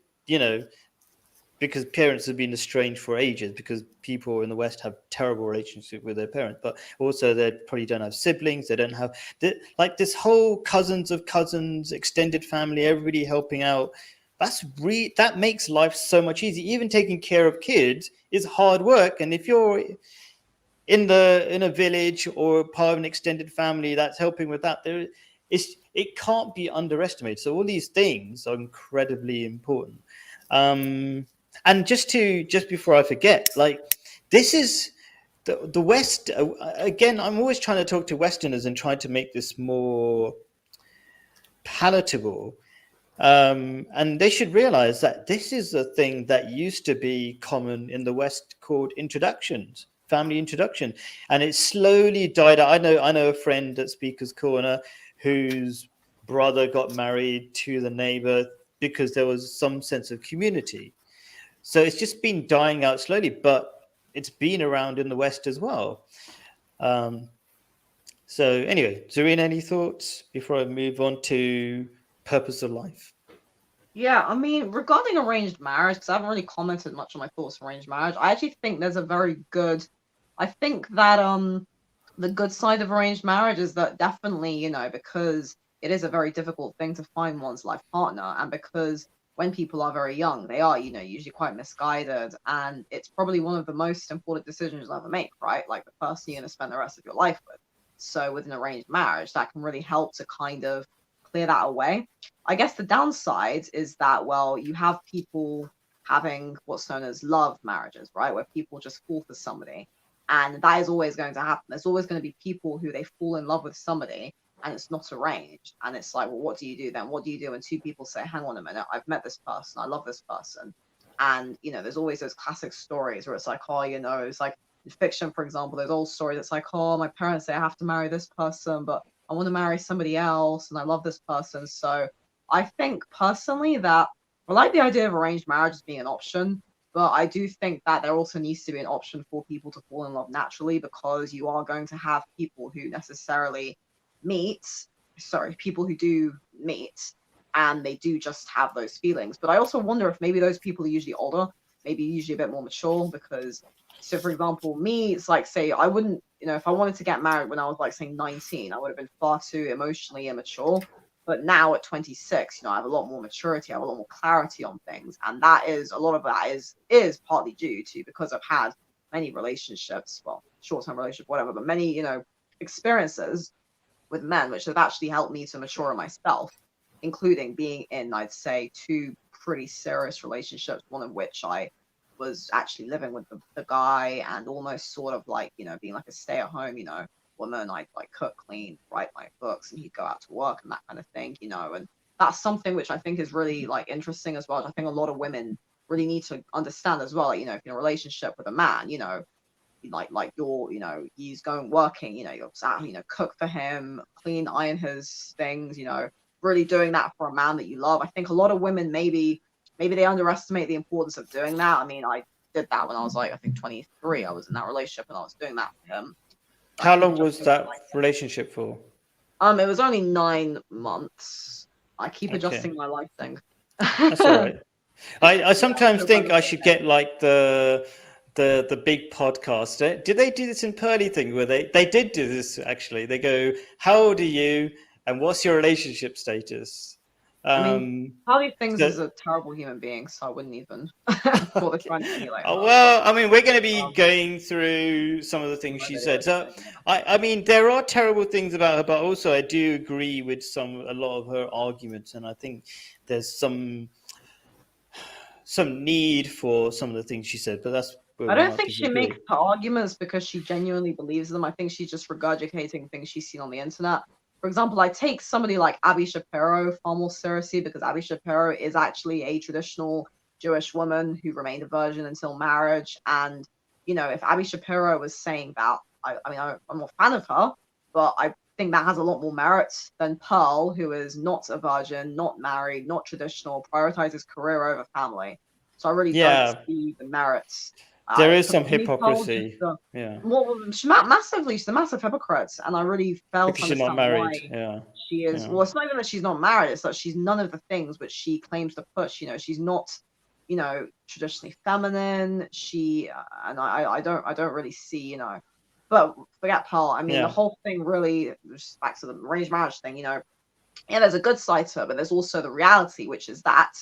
because parents have been estranged for ages, because people in the West have terrible relationships with their parents, but also they probably don't have siblings. They don't have this whole cousins of cousins, extended family, everybody helping out. That makes life so much easier. Even taking care of kids is hard work, and if you're in a village or part of an extended family that's helping with that, it can't be underestimated. So all these things are incredibly important. And just before I forget, like, this is the West. Again, I'm always trying to talk to Westerners and try to make this more palatable. And they should realize that this is a thing that used to be common in the West called introductions, family introduction, and it slowly died out. I know a friend at Speaker's Corner whose brother got married to the neighbor because there was some sense of community. So it's just been dying out slowly, but it's been around in the West as well. So anyway, Zarina, any thoughts before I move on to purpose of life? Yeah, I mean, regarding arranged marriage, because I haven't really commented much on my thoughts on arranged marriage, I actually think there's a very good, I think that the good side of arranged marriage is that definitely, you know, because it is a very difficult thing to find one's life partner, and because when people are very young, they are, you know, usually quite misguided, and it's probably one of the most important decisions you'll ever make, right? Like the person you're going to spend the rest of your life with. So with an arranged marriage, that can really help to kind of clear that away. I guess the downside is that, well, you have people having what's known as love marriages, right? Where people just fall for somebody. And that is always going to happen. There's always going to be people who they fall in love with somebody and it's not arranged. And it's like, well, what do you do then? What do you do when two people say, hang on a minute, I've met this person, I love this person. And, you know, there's always those classic stories where it's like, oh, you know, it's like in fiction, for example, there's old story that's like, oh, my parents say I have to marry this person, but I want to marry somebody else and I love this person. So I think personally that I like the idea of arranged marriage as being an option, but I do think that there also needs to be an option for people to fall in love naturally, because you are going to have people who necessarily people who do meet and they do just have those feelings. But I also wonder if maybe those people are usually older, maybe usually a bit more mature, because, so for example, me, it's like, say, I wouldn't, you know, if I wanted to get married when I was like, say, 19, I would have been far too emotionally immature. But now at 26, you know, I have a lot more maturity, I have a lot more clarity on things. And that is, a lot of that is partly due to, because I've had many relationships, well, short-term relationship, whatever, but many, you know, experiences with men, which have actually helped me to mature in myself, including being in, I'd say, 2 pretty serious relationships, one of which I was actually living with the guy and almost sort of like, you know, being like a stay-at-home, you know, woman. I'd like cook, clean, write my books, and he'd go out to work and that kind of thing, you know. And that's something which I think is really like interesting as well. I think a lot of women really need to understand as well. Like, you know, if you're in a relationship with a man, you know, like you're, you know, he's going working, you know, you're you know, cook for him, clean, iron his things, you know, really doing that for a man that you love. I think a lot of women maybe they underestimate the importance of doing that. I mean, I did that when I was like, I think 23. I was in that relationship and I was doing that for him. How long was that relationship for? It was only 9 months. I keep Okay. adjusting my life thing. That's all right. I sometimes think I should get like the big podcast. Did they do this in Pearly thing where they did do this actually? They go, how old are you and what's your relationship status? I mean, Pearly Things so- is a terrible human being, so I wouldn't even bother trying to emulate her. well, I mean, we're going to be going through some of the things she said. So, I mean, there are terrible things about her, but also I do agree with a lot of her arguments, and I think there's some need for some of the things she said. But that's. I don't think she makes her arguments because she genuinely believes them. I think she's just regurgitating things she's seen on the internet. For example, I take somebody like Abby Shapiro far more seriously because Abby Shapiro is actually a traditional Jewish woman who remained a virgin until marriage. And, you know, if Abby Shapiro was saying that, I mean, I'm not a fan of her, but I think that has a lot more merit than Pearl, who is not a virgin, not married, not traditional, prioritizes career over family. So I really don't see the merits. There is some hypocrisy. Well, she's massively, she's a massive hypocrite, and I really felt because she's not married. Yeah, she is. Yeah. Well, it's not even that she's not married; it's that she's none of the things which she claims to push. You know, she's not, you know, traditionally feminine. She and I don't really see, you know. But forget Pearl. I mean, the whole thing really, just back to the arranged marriage thing. You know, yeah, there's a good side to it, but there's also the reality, which is that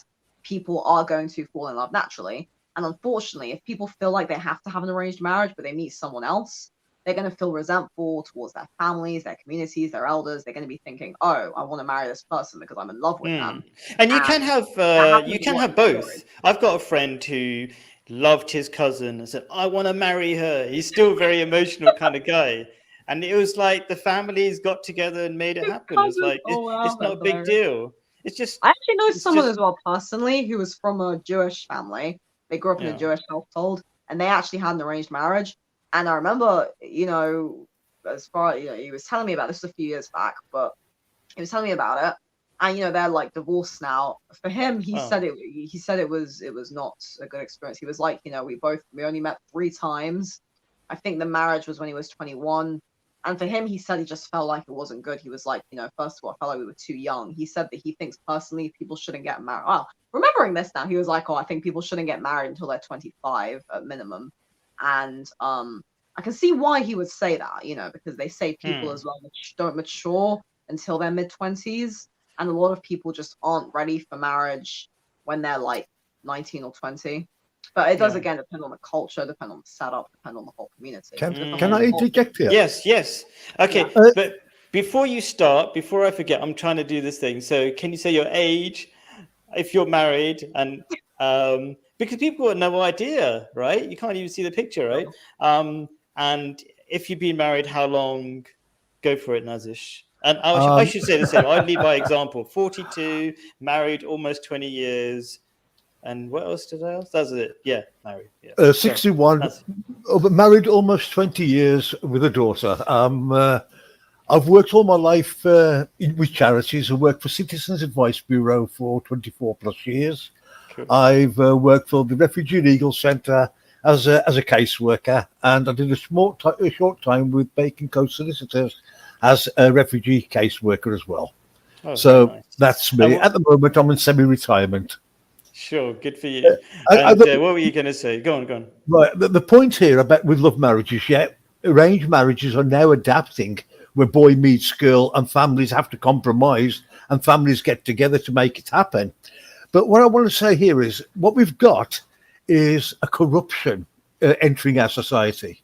people are going to fall in love naturally. And unfortunately, if people feel like they have to have an arranged marriage, but they meet someone else, they're going to feel resentful towards their families, their communities, their elders. They're going to be thinking, oh, I want to marry this person because I'm in love with them. And you And can have happens a lot in both. stories. I've got a friend who loved his cousin and said, "I want to marry her." He's still a very emotional kind of guy, and it was like the families got together and made it Your happen. It's cousin? like Oh, wow, it's not a that's big hilarious. deal. It's just I actually know it's someone just as well personally who was from a Jewish family. They grew up in a yeah. Jewish household, and they actually had an arranged marriage. And I remember, as far he was telling me about this a few years back, but he was telling me about it. And they're like divorced now. For him, he Oh. said it was not a good experience. He was like, we only met 3 times. I think the marriage was when he was 21. And for him, he said he just felt like it wasn't good. He was like, first of all, I felt like we were too young. He said that he thinks personally people shouldn't get married. Well, remembering this now, he was like, oh, I think people shouldn't get married until they're 25 at minimum. And I can see why he would say that, because they say people as well don't mature until their mid-20s. And a lot of people just aren't ready for marriage when they're like 19 or 20. But it does, again, depend on the culture, depend on the setup, depend on the whole community. Can I interject here? Yes. Okay, Yeah. but before you start, before I forget, I'm trying to do this thing. So can you say your age, if you're married, and because people have no idea, right? You can't even see the picture, right? And if you've been married, how long? Go for it, Nazish. And I should say the same. I lead by example. 42, married almost 20 years. And what else did I ask? That's it. Yeah, married. Yeah. 61, married almost 20 years with a daughter. I've worked all my life with charities. I worked for Citizens Advice Bureau for 24 plus years. Cool. I've worked for the Refugee Legal Centre as a caseworker, and I did a short time with Bacon Coast Solicitors as a refugee caseworker as well. Oh, so nice. that's me. At the moment, I'm in semi-retirement. Sure, good for you. And what were you going to say? Go on. Right. The point here about with love marriages, arranged marriages are now adapting, where boy meets girl and families have to compromise and families get together to make it happen. But what I want to say here is what we've got is a corruption entering our society.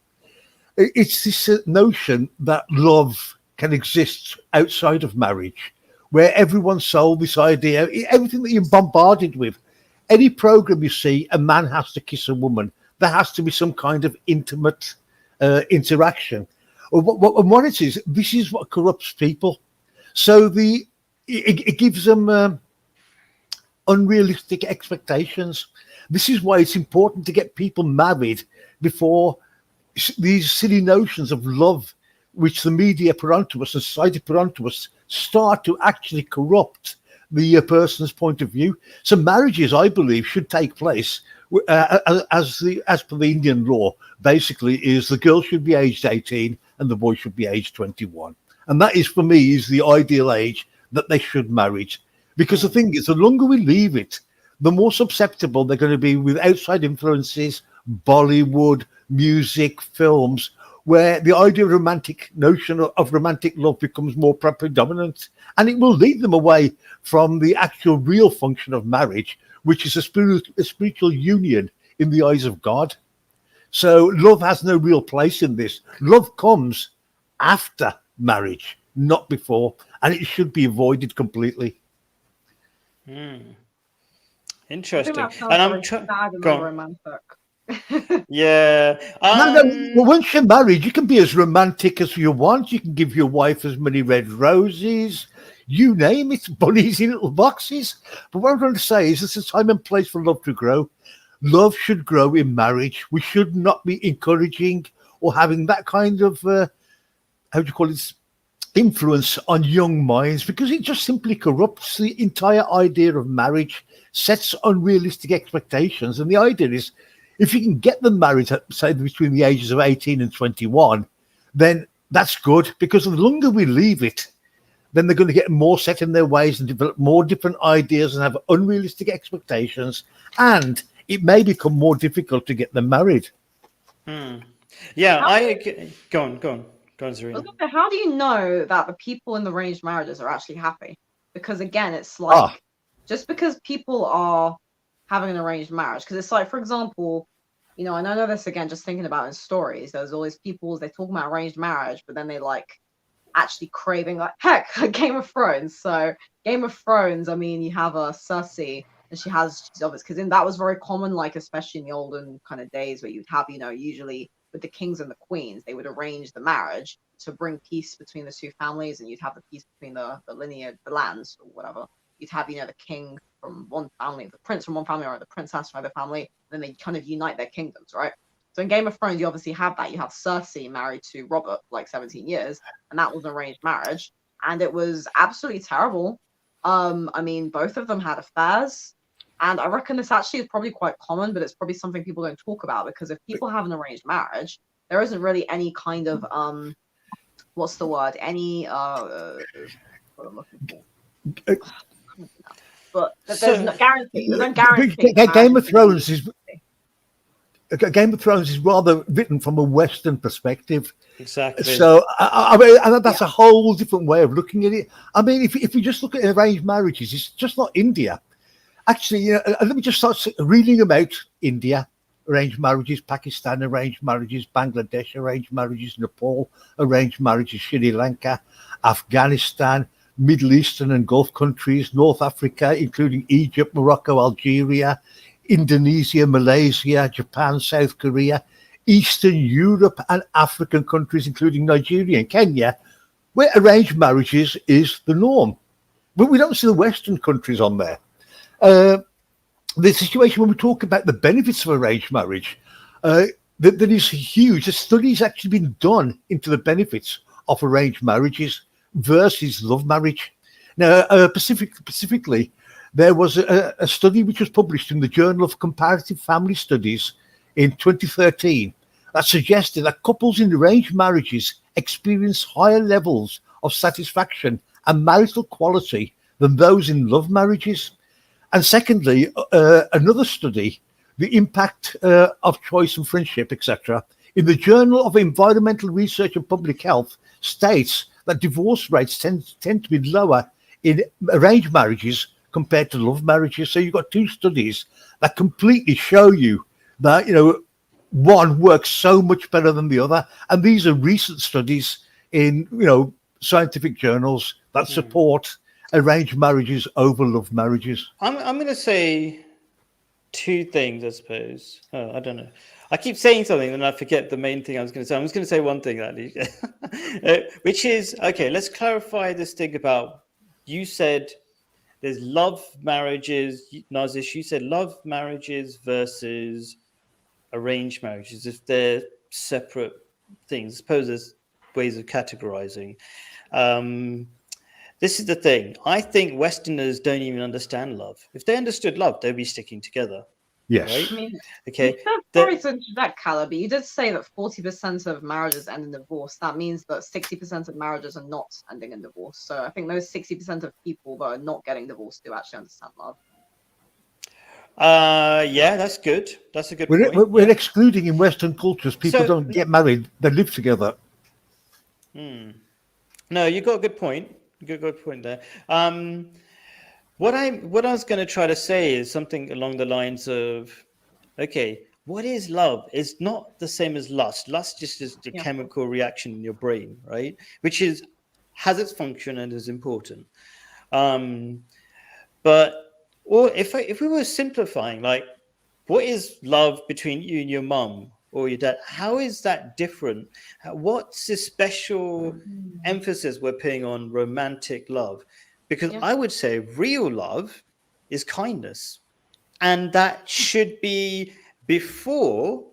It's this notion that love can exist outside of marriage, where everyone's sold this idea, everything that you're bombarded with. Any program you see, a man has to kiss a woman. There has to be some kind of intimate interaction. And what it is, this is what corrupts people. So it gives them unrealistic expectations. This is why it's important to get people married before these silly notions of love, which the media put onto us and society put onto us, start to actually corrupt the person's point of view. So marriages, I believe, should take place as per the Indian law. Basically, is the girl should be aged 18 and the boy should be aged 21, and that is for me is the ideal age that they should marry. Because the thing is, the longer we leave it, the more susceptible they're going to be with outside influences, Bollywood, music, films, where the idea of romantic notion of romantic love becomes more predominant, and it will lead them away from the actual real function of marriage, which is a spiritual union in the eyes of God. So love has no real place in this. Love comes after marriage, not before, and it should be avoided completely. Interesting. And I'm romantic. Yeah. Well, once you're married, you can be as romantic as you want. You can give your wife as many red roses, you name it, bunnies in little boxes. But what I'm trying to say is there's a time and place for love to grow. Love should grow in marriage. We should not be encouraging or having that kind of, influence on young minds, because it just simply corrupts the entire idea of marriage, sets unrealistic expectations. And the idea is, if you can get them married, say, between the ages of 18 and 21, then that's good, because the longer we leave it, then they're going to get more set in their ways and develop more different ideas and have unrealistic expectations. And it may become more difficult to get them married. Yeah, go on, Zarina. How do you know that the people in the arranged marriages are actually happy? Because again, it's like just because people are having an arranged marriage, because it's like, for example, you know, and I know this again, just thinking about in stories, there's always people, they talk about arranged marriage, but then they like actually craving, like, heck, Game of Thrones. So Game of Thrones, I mean, you have a Cersei, and she's obviously, because that was very common, like especially in the olden kind of days where you'd have, you know, usually with the kings and the queens, they would arrange the marriage to bring peace between the two families, and you'd have the peace between the lineage, the lands, or whatever. You'd have, you know, the king from one family, the prince from one family, or the princess from another family, and then they kind of unite their kingdoms, right? So in Game of Thrones, you obviously have that. You have Cersei married to Robert for like 17 years, and that was an arranged marriage, and it was absolutely terrible. I mean, both of them had affairs, and I reckon this actually is probably quite common, but it's probably something people don't talk about, because if people have an arranged marriage, there isn't really any kind of what's the word? Any what I'm looking for. But there's no guarantee. There's no guarantee. Game of Thrones is Game of Thrones is rather written from a Western perspective. Exactly. So I mean, and that's a whole different way of looking at it. I mean, if you just look at arranged marriages, it's just not India. Actually, you know, let me just start reading about India. Arranged marriages, Pakistan arranged marriages, Bangladesh arranged marriages, Nepal arranged marriages, Sri Lanka, Afghanistan, Middle Eastern and Gulf countries, North Africa, including Egypt, Morocco, Algeria, Indonesia, Malaysia, Japan, South Korea, Eastern Europe and African countries, including Nigeria and Kenya, where arranged marriages is the norm. But we don't see the Western countries on there. The situation when we talk about the benefits of arranged marriage, that is huge. A study's actually been done into the benefits of arranged marriages versus love marriage. Now, specifically, there was a study which was published in the Journal of Comparative Family Studies in 2013 that suggested that couples in arranged marriages experience higher levels of satisfaction and marital quality than those in love marriages. And secondly, another study, the impact of choice and friendship, etc., in the Journal of Environmental Research and Public Health states that divorce rates tend to be lower in arranged marriages compared to love marriages. So you've got two studies that completely show you that, you know, one works so much better than the other. And these are recent studies in, you know, scientific journals that support arranged marriages over love marriages. I'm going to say two things, I suppose. Oh, I don't know. I keep saying something and I forget the main thing I was going to say. I'm just going to say one thing, actually, which is, okay, let's clarify this thing about, you said there's love marriages. Nazish, you said love marriages versus arranged marriages, if they're separate things. I suppose there's ways of categorizing. This is the thing. I think Westerners don't even understand love. If they understood love, they'd be sticking together. Yes. Right? I mean, Okay. Sorry to interject, Calla, but you did say that 40% of marriages end in divorce. That means that 60% of marriages are not ending in divorce. So I think those 60% of people that are not getting divorced do actually understand love. Yeah, that's good. That's a good point. We're excluding in Western cultures, people don't get married, they live together. No, you got a good point. Good point there. What I was going to try to say is something along the lines of, okay, what is love? It's not the same as lust. Lust just is the chemical reaction in your brain, right? Which has its function and is important. But if we were simplifying, like, what is love between you and your mum or your dad? How is that different? What's the special emphasis we're putting on romantic love? Because I would say real love is kindness. And that should be before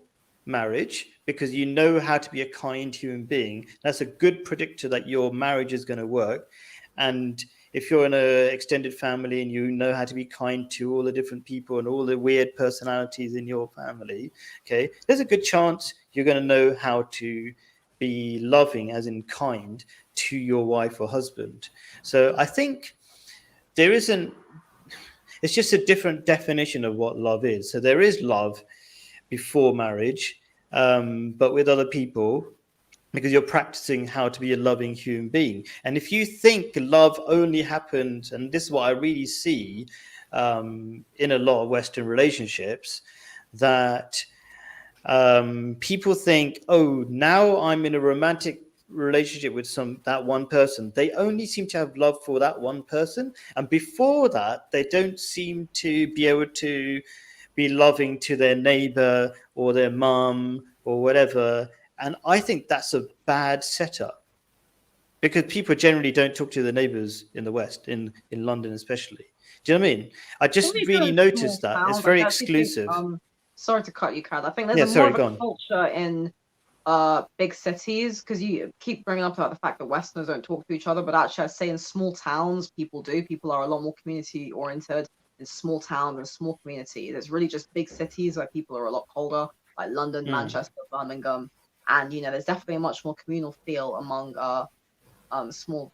marriage, because you know how to be a kind human being. That's a good predictor that your marriage is going to work. And if you're in an extended family and you know how to be kind to all the different people and all the weird personalities in your family, okay, there's a good chance you're going to know how to be loving, as in kind, to your wife or husband. So I think it's just a different definition of what love is. So there is love before marriage, but with other people, because you're practicing how to be a loving human being. And if you think love only happens, and this is what I really see in a lot of Western relationships, that people think, oh, now I'm in a romantic relationship with that one person. They only seem to have love for that one person, and before that, they don't seem to be able to be loving to their neighbor or their mum or whatever. And I think that's a bad setup, because people generally don't talk to their neighbors in the West, in London especially. Do you know what I mean? I just Only really in noticed small that it's towns. very I actually think, exclusive. sorry to cut you, Kat. I think there's Yeah, a more sorry, of go a on. culture in big cities, because you keep bringing up about the fact that Westerners don't talk to each other, but actually I'd say in small towns people do. People are a lot more community oriented in small towns and small communities. It's really just big cities where people are a lot colder, like London, Manchester, Birmingham, and there's definitely a much more communal feel among small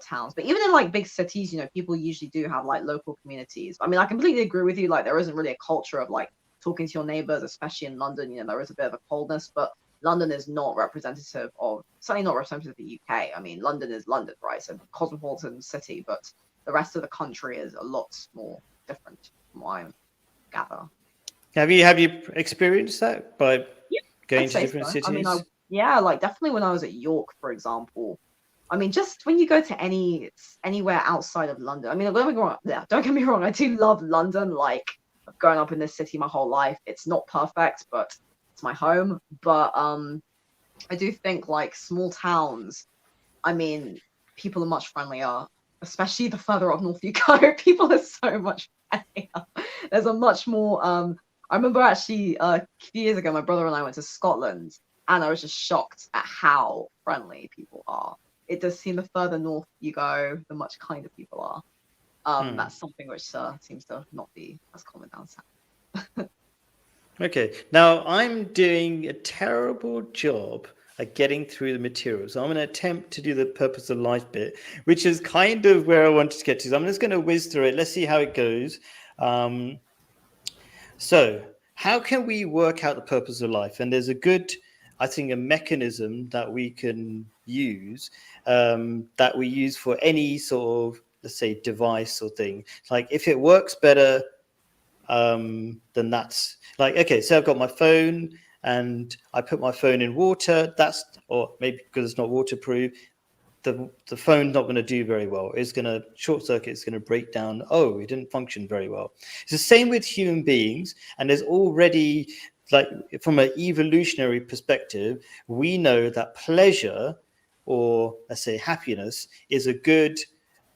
towns. But even in like big cities, people usually do have like local communities. I mean, I completely agree with you, like there isn't really a culture of like talking to your neighbors, especially in London. There is a bit of a coldness, but London is not representative of, certainly not representative of the UK. I mean, London is London, right? It's a cosmopolitan city, but the rest of the country is a lot more different from what I gather. Have you experienced that by going to different cities? I mean, like definitely when I was at York, for example. I mean, just when you go to anywhere outside of London. I mean, don't get me wrong, I do love London. Like, I've grown up in this city my whole life. It's not perfect, but it's my home. But I do think like small towns, I mean, people are much friendlier, especially the further up north you go. People are so much friendlier. There's a much more I remember actually a few years ago, my brother and I went to Scotland, and I was just shocked at how friendly people are. It does seem the further north you go, the much kinder people are. That's something which seems to not be as common down south. Okay, now I'm doing a terrible job at getting through the materials. I'm going to attempt to do the purpose of life bit, which is kind of where I wanted to get to. So I'm just going to whiz through it. Let's see how it goes. So how can we work out the purpose of life? And there's I think, a mechanism that we can use, that we use for any sort of, let's say, device or thing. Like if it works better, then that's like, okay, so I've got my phone and I put my phone in water. Or maybe because it's not waterproof, the phone's not going to do very well. It's going to short circuit. It's going to break down. Oh, it didn't function very well. It's the same with human beings. And there's already, like, from an evolutionary perspective, we know that pleasure, or let's say happiness, is a good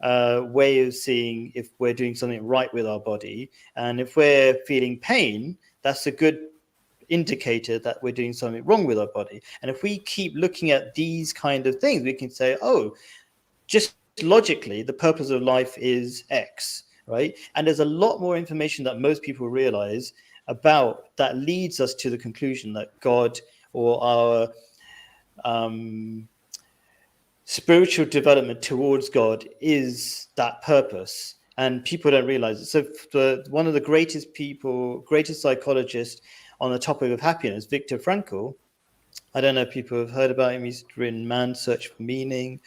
way of seeing if we're doing something right with our body. And if we're feeling pain, that's a good indicator that we're doing something wrong with our body. And if we keep looking at these kind of things, we can say, oh, just logically, the purpose of life is X, right? And there's a lot more information that most people realize about that leads us to the conclusion that God, or our spiritual development towards God, is that purpose. And people don't realize it. So one of the greatest psychologists on the topic of happiness, Viktor Frankl, I don't know if people have heard about him. He's written Man's Search for Meaning.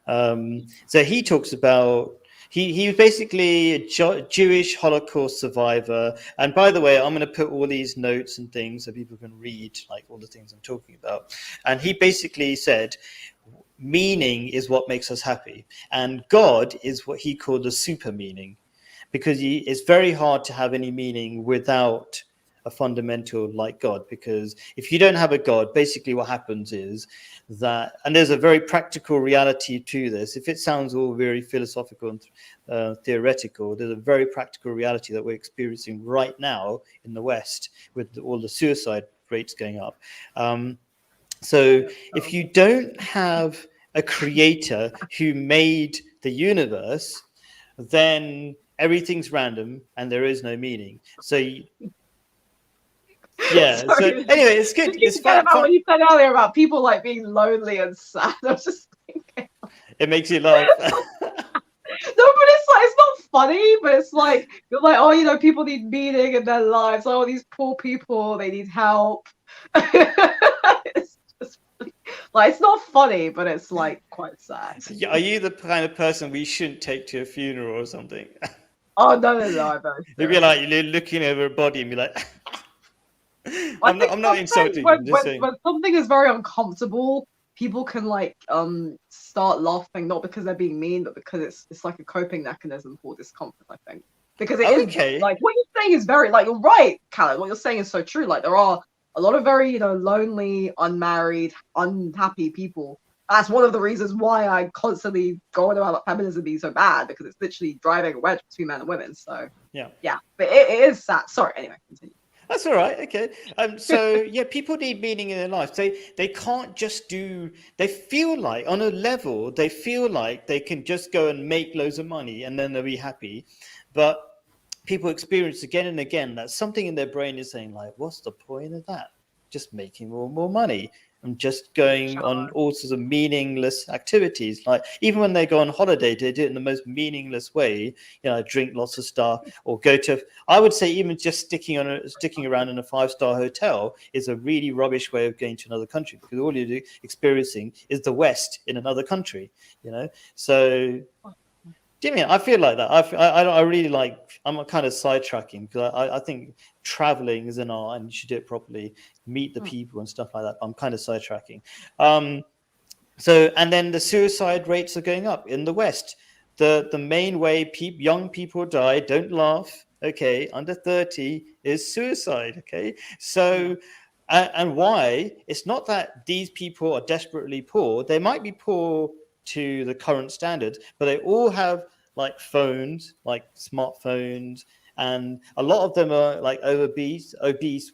So he talks about, he was basically a Jewish Holocaust survivor. And by the way, I'm going to put all these notes and things so people can read like all the things I'm talking about. And he basically said, meaning is what makes us happy. And God is what he called the super meaning, because it's very hard to have any meaning without a fundamental like God. Because if you don't have a God, basically what happens is that, and there's a very practical reality to this. If it sounds all very philosophical and theoretical, there's a very practical reality that we're experiencing right now in the West with all the suicide rates going up. So if you don't have a creator who made the universe, then everything's random and there is no meaning. So yeah. So anyway, it's good. It's fun. What you said earlier about people like being lonely and sad. I was just thinking. It makes you laugh. No, but it's not funny, but it's like, you're like, oh, people need meaning in their lives. Oh, these poor people, they need help. It's just like, it's not funny, but it's like quite sad. Are you the kind of person we shouldn't take to a funeral or something? Oh no, I don't. You'd be like, you're looking over a body and be like, I'm not insulting. When, I'm just when, saying. when something is very uncomfortable, people can like start laughing, not because they're being mean, but because it's like a coping mechanism for discomfort, I think. Because it is Okay. like what you're saying is very like you're right, Callum. What you're saying is so true. Like there are a lot of very, lonely, unmarried, unhappy people. That's one of the reasons why I constantly go on about feminism being so bad, because it's literally driving a wedge between men and women. So Yeah. But it is sad. Sorry, anyway, continue. That's all right. Okay. So yeah, people need meaning in their lives. They can't just do. They feel like on a level, they feel like they can just go and make loads of money and then they'll be happy, but people experience again and again that something in their brain is saying like, "What's the point of that? Just making more and more money." And just going on all sorts of meaningless activities. Like even when they go on holiday, they do it in the most meaningless way. Drink lots of stuff or go to. I would say even just sticking around in a 5-star hotel is a really rubbish way of going to another country, because all you're experiencing is the West in another country. So. Do you mean I feel like that? I really like. I'm kind of sidetracking because I think traveling is an art and you should do it properly, meet the people and stuff like that. I'm kind of sidetracking. So and then the suicide rates are going up in the West. The main way young people die, don't laugh, okay, under 30 is suicide, okay. So and why? It's not that these people are desperately poor. They might be poor to the current standards, but they all have like phones, like smartphones, and a lot of them are like obese,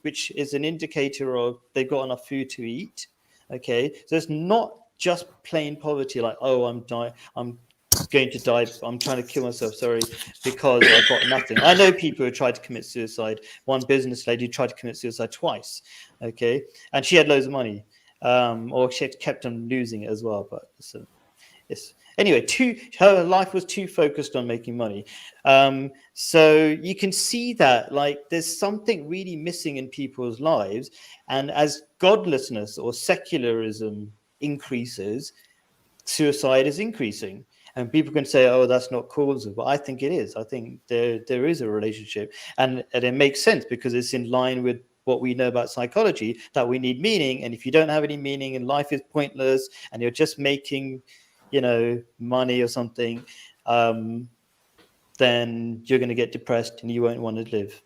which is an indicator of they've got enough food to eat. Okay, so it's not just plain poverty, like, oh, I'm going to die, I'm trying to kill myself, sorry, because I've got nothing. I know people who tried to commit suicide. One business lady tried to commit suicide twice, okay, and she had loads of money, or she had kept on losing it as well, but yes. Anyway, her life was too focused on making money. So you can see that like there's something really missing in people's lives, and as godlessness or secularism increases, suicide is increasing. And people can say, oh, that's not causal, but I think it is. I think there is a relationship, and it makes sense because it's in line with what we know about psychology, that we need meaning. And if you don't have any meaning and life is pointless and you're just making money or something, then you're going to get depressed and you won't want to live.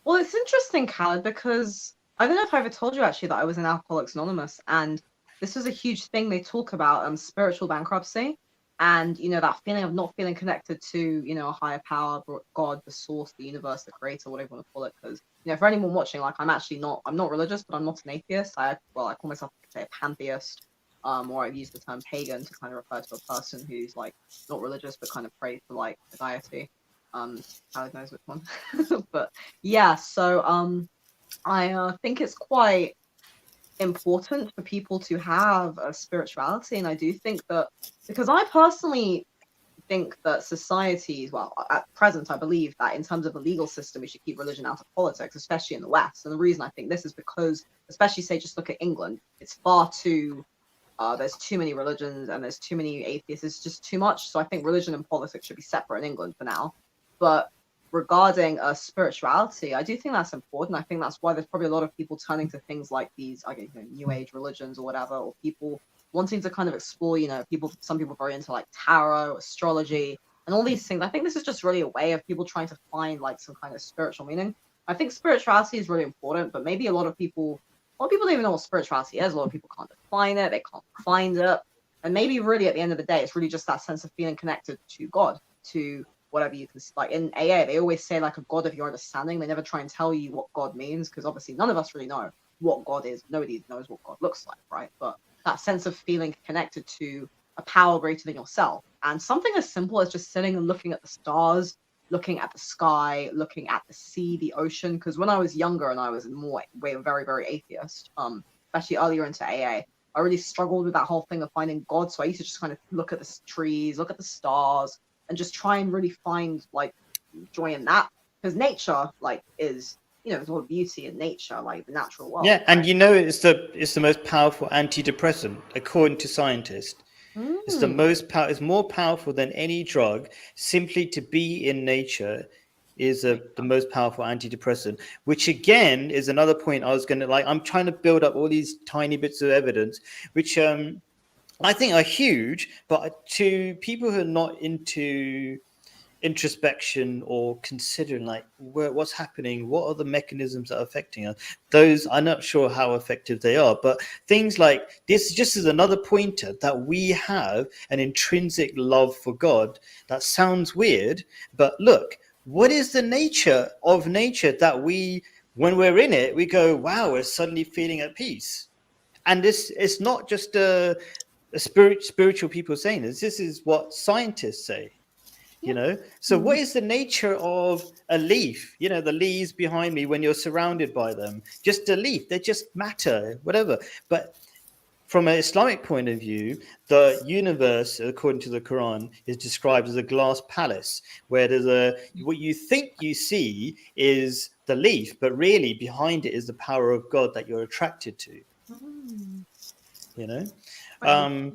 Well, it's interesting, Khaled, because I don't know if I ever told you actually that I was in Alcoholics Anonymous, and this was a huge thing they talk about, spiritual bankruptcy, and that feeling of not feeling connected to a higher power, God, the source, the universe, the creator, whatever you want to call it. Because for anyone watching, like I'm not religious, but I'm not an atheist. I call myself a pantheist. Or I've used the term pagan to kind of refer to a person who's like not religious but kind of prays for like a deity. Howard knows which one. But yeah, so I think it's quite important for people to have a spirituality, and I do think that because I personally think that societies, well, at present, I believe that in terms of the legal system, we should keep religion out of politics, especially in the West. And the reason I think this is because, especially say, just look at England, it's far too there's too many religions and there's too many atheists. It's just too much. So I think religion and politics should be separate in England for now. But regarding spirituality, I do think that's important. I think that's why there's probably a lot of people turning to things like these, New Age religions or whatever, or people wanting to kind of explore, some people are very into like tarot, astrology, and all these things. I think this is just really a way of people trying to find like some kind of spiritual meaning. I think spirituality is really important, but maybe a lot of people don't even know what spirituality is. A lot of people can't define it. They can't find it. And maybe really at the end of the day, it's really just that sense of feeling connected to God, to whatever you can, like in AA, they always say like a God of your understanding. They never try and tell you what God means, because obviously none of us really know what God is. Nobody knows what God looks like, right? But that sense of feeling connected to a power greater than yourself. And something as simple as just sitting and looking at the stars, looking at the sky, looking at the sea, the ocean. Because when I was younger and I was very, very atheist, especially earlier into AA, I really struggled with that whole thing of finding God. So I used to just kind of look at the trees, look at the stars, and just try and really find like joy in that. Because nature, like, is there's a lot of beauty in nature, like the natural world. Yeah, and it's the most powerful antidepressant according to scientists. It's the most it's more powerful than any drug. Simply to be in nature is the most powerful antidepressant, which again is another point I was going to like. I'm trying to build up all these tiny bits of evidence, which I think are huge, but to people who are not into introspection or considering like what's happening, what are the mechanisms that are affecting us, those I'm not sure how effective they are. But things like this just is another pointer that we have an intrinsic love for God. That sounds weird, but look, what is the nature of nature that we, when we're in it, we go, wow, we're suddenly feeling at peace. And this, it's not just a spiritual people saying this is what scientists say. You know, so what is the nature of a leaf? You know, the leaves behind me, when you're surrounded by them, just a leaf, they just matter, whatever. But from an Islamic point of view, the universe, according to the Quran, is described as a glass palace, where there's what you think you see is the leaf, but really behind it is the power of God that you're attracted to. You know,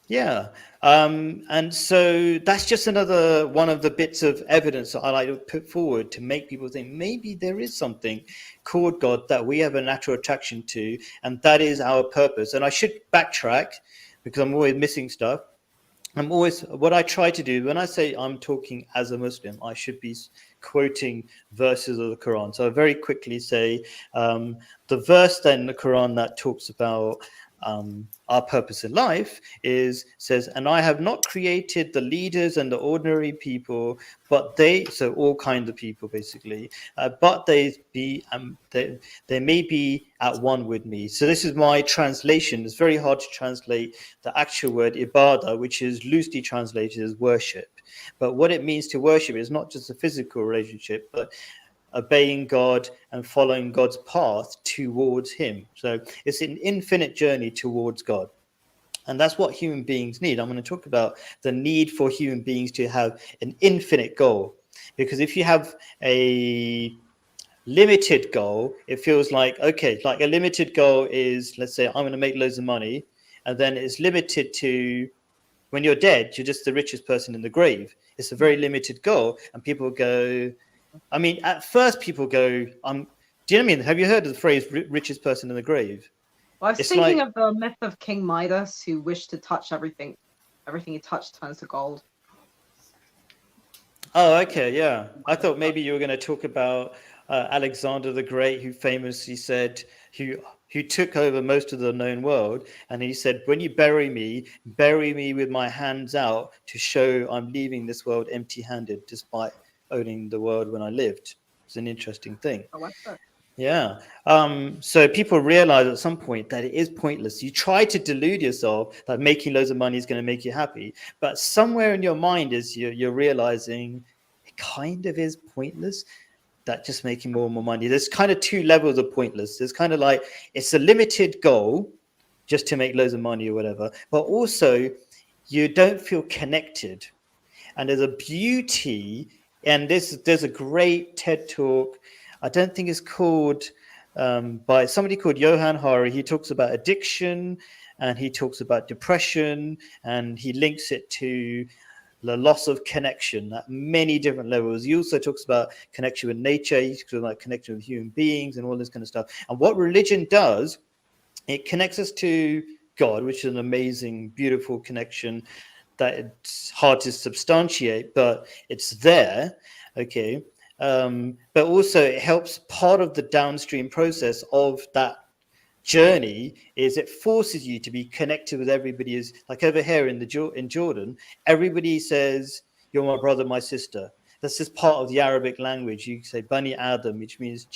yeah. And so that's just another one of the bits of evidence that I like to put forward to make people think maybe there is something called God that we have a natural attraction to, and that is our purpose. And I should backtrack because I'm always missing stuff. What I try to do when I say I'm talking as a Muslim, I should be quoting verses of the Quran. So I very quickly say the verse then in the Quran that talks about our purpose in life says, and I have not created the leaders and the ordinary people, but so all kinds of people basically, but they may be at one with me. So this is my translation. It's very hard to translate the actual word ibadah, which is loosely translated as worship. But what it means to worship is not just a physical relationship, but obeying God and following God's path towards him. So it's an infinite journey towards God. And that's what human beings need. I'm going to talk about the need for human beings to have an infinite goal. Because if you have a limited goal, it feels like, okay, like a limited goal is, let's say, I'm going to make loads of money. And then it's limited to, when you're dead, you're just the richest person in the grave. It's a very limited goal. And people go, I mean, at first people go, do you know what I mean? Have you heard of the phrase richest person in the grave? Well, I was thinking of the myth of King Midas, who wished to touch everything. Everything he touched turns to gold. Oh, okay, yeah. I thought maybe you were going to talk about Alexander the Great, who famously said, who took over most of the known world. And he said, when you bury me with my hands out to show I'm leaving this world empty-handed, despite owning the world when I lived. It's an interesting thing. Oh, yeah. So people realize at some point that it is pointless. You try to delude yourself that making loads of money is going to make you happy, but somewhere in your mind is you're realizing it kind of is pointless. That just making more and more money. There's kind of two levels of pointless. There's kind of like it's a limited goal just to make loads of money or whatever, but also you don't feel connected. And there's a beauty. And there's a great TED talk. I don't think it's called by somebody called Johan Hari. He talks about addiction and he talks about depression and he links it to the loss of connection at many different levels. He also talks about connection with nature. He talks about connection with human beings and all this kind of stuff. And what religion does, it connects us to God, which is an amazing, beautiful connection that it's hard to substantiate, but it's there, okay? But also it helps part of the downstream process of that journey is it forces you to be connected with everybody. Is like over here in Jordan, everybody says, you're my brother, my sister. That's just part of the Arabic language. You say Bani Adam, which means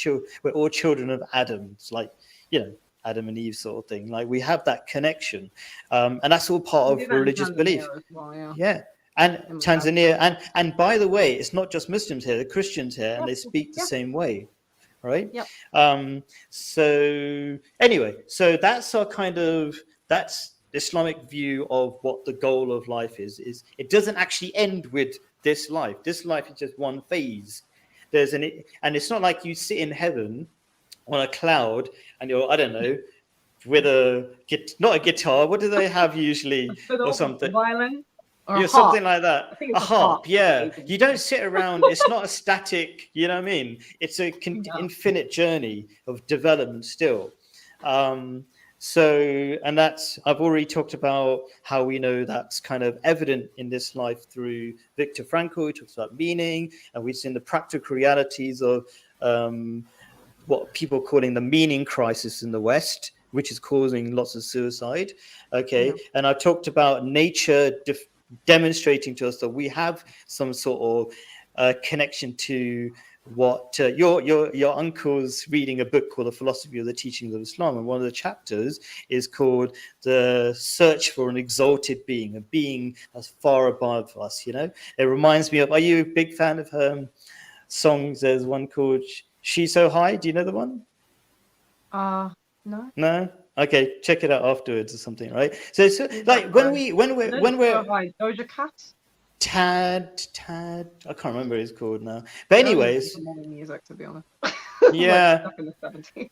we're all children of Adam. It's like, you know, Adam and Eve sort of thing. Like we have that connection. And that's all part of religious belief. Well, yeah. And Tanzania. And by the way, it's not just Muslims here, the Christians here, and they speak the same way. Right. Yep. So anyway, so that's our that's the Islamic view of what the goal of life is it doesn't actually end with this life. This life is just one phase. And it's not like you sit in heaven on a cloud and you're, I don't know, with not a guitar. What do they have usually or something? Violin. Or Yeah, a something harp. like that. I think A it's a harp, harp. yeah. You don't sit around. It's not a static. You know what I mean? It's a Yeah. infinite journey of development still. So, and that's I've already talked about how we know that's kind of evident in this life through Viktor Frankl, who talks about meaning, and we've seen the practical realities of what people are calling the meaning crisis in the West, which is causing lots of suicide. Okay, Yeah. and I talked about nature demonstrating to us that we have some sort of connection to what your uncle's reading a book called The Philosophy of the Teachings of Islam, and one of the chapters is called The Search for an Exalted Being, a being that's far above us. You know, it reminds me of. Are you a big fan of songs? There's one called She's So High. Do you know the one? No. No. Okay, check it out afterwards or something, right? So She's like Not when High. we're Doja Cat. Tad, I can't remember what it's called now. But I don't listen anyways, to modern music, to be honest. yeah. Like stuck in the 70s.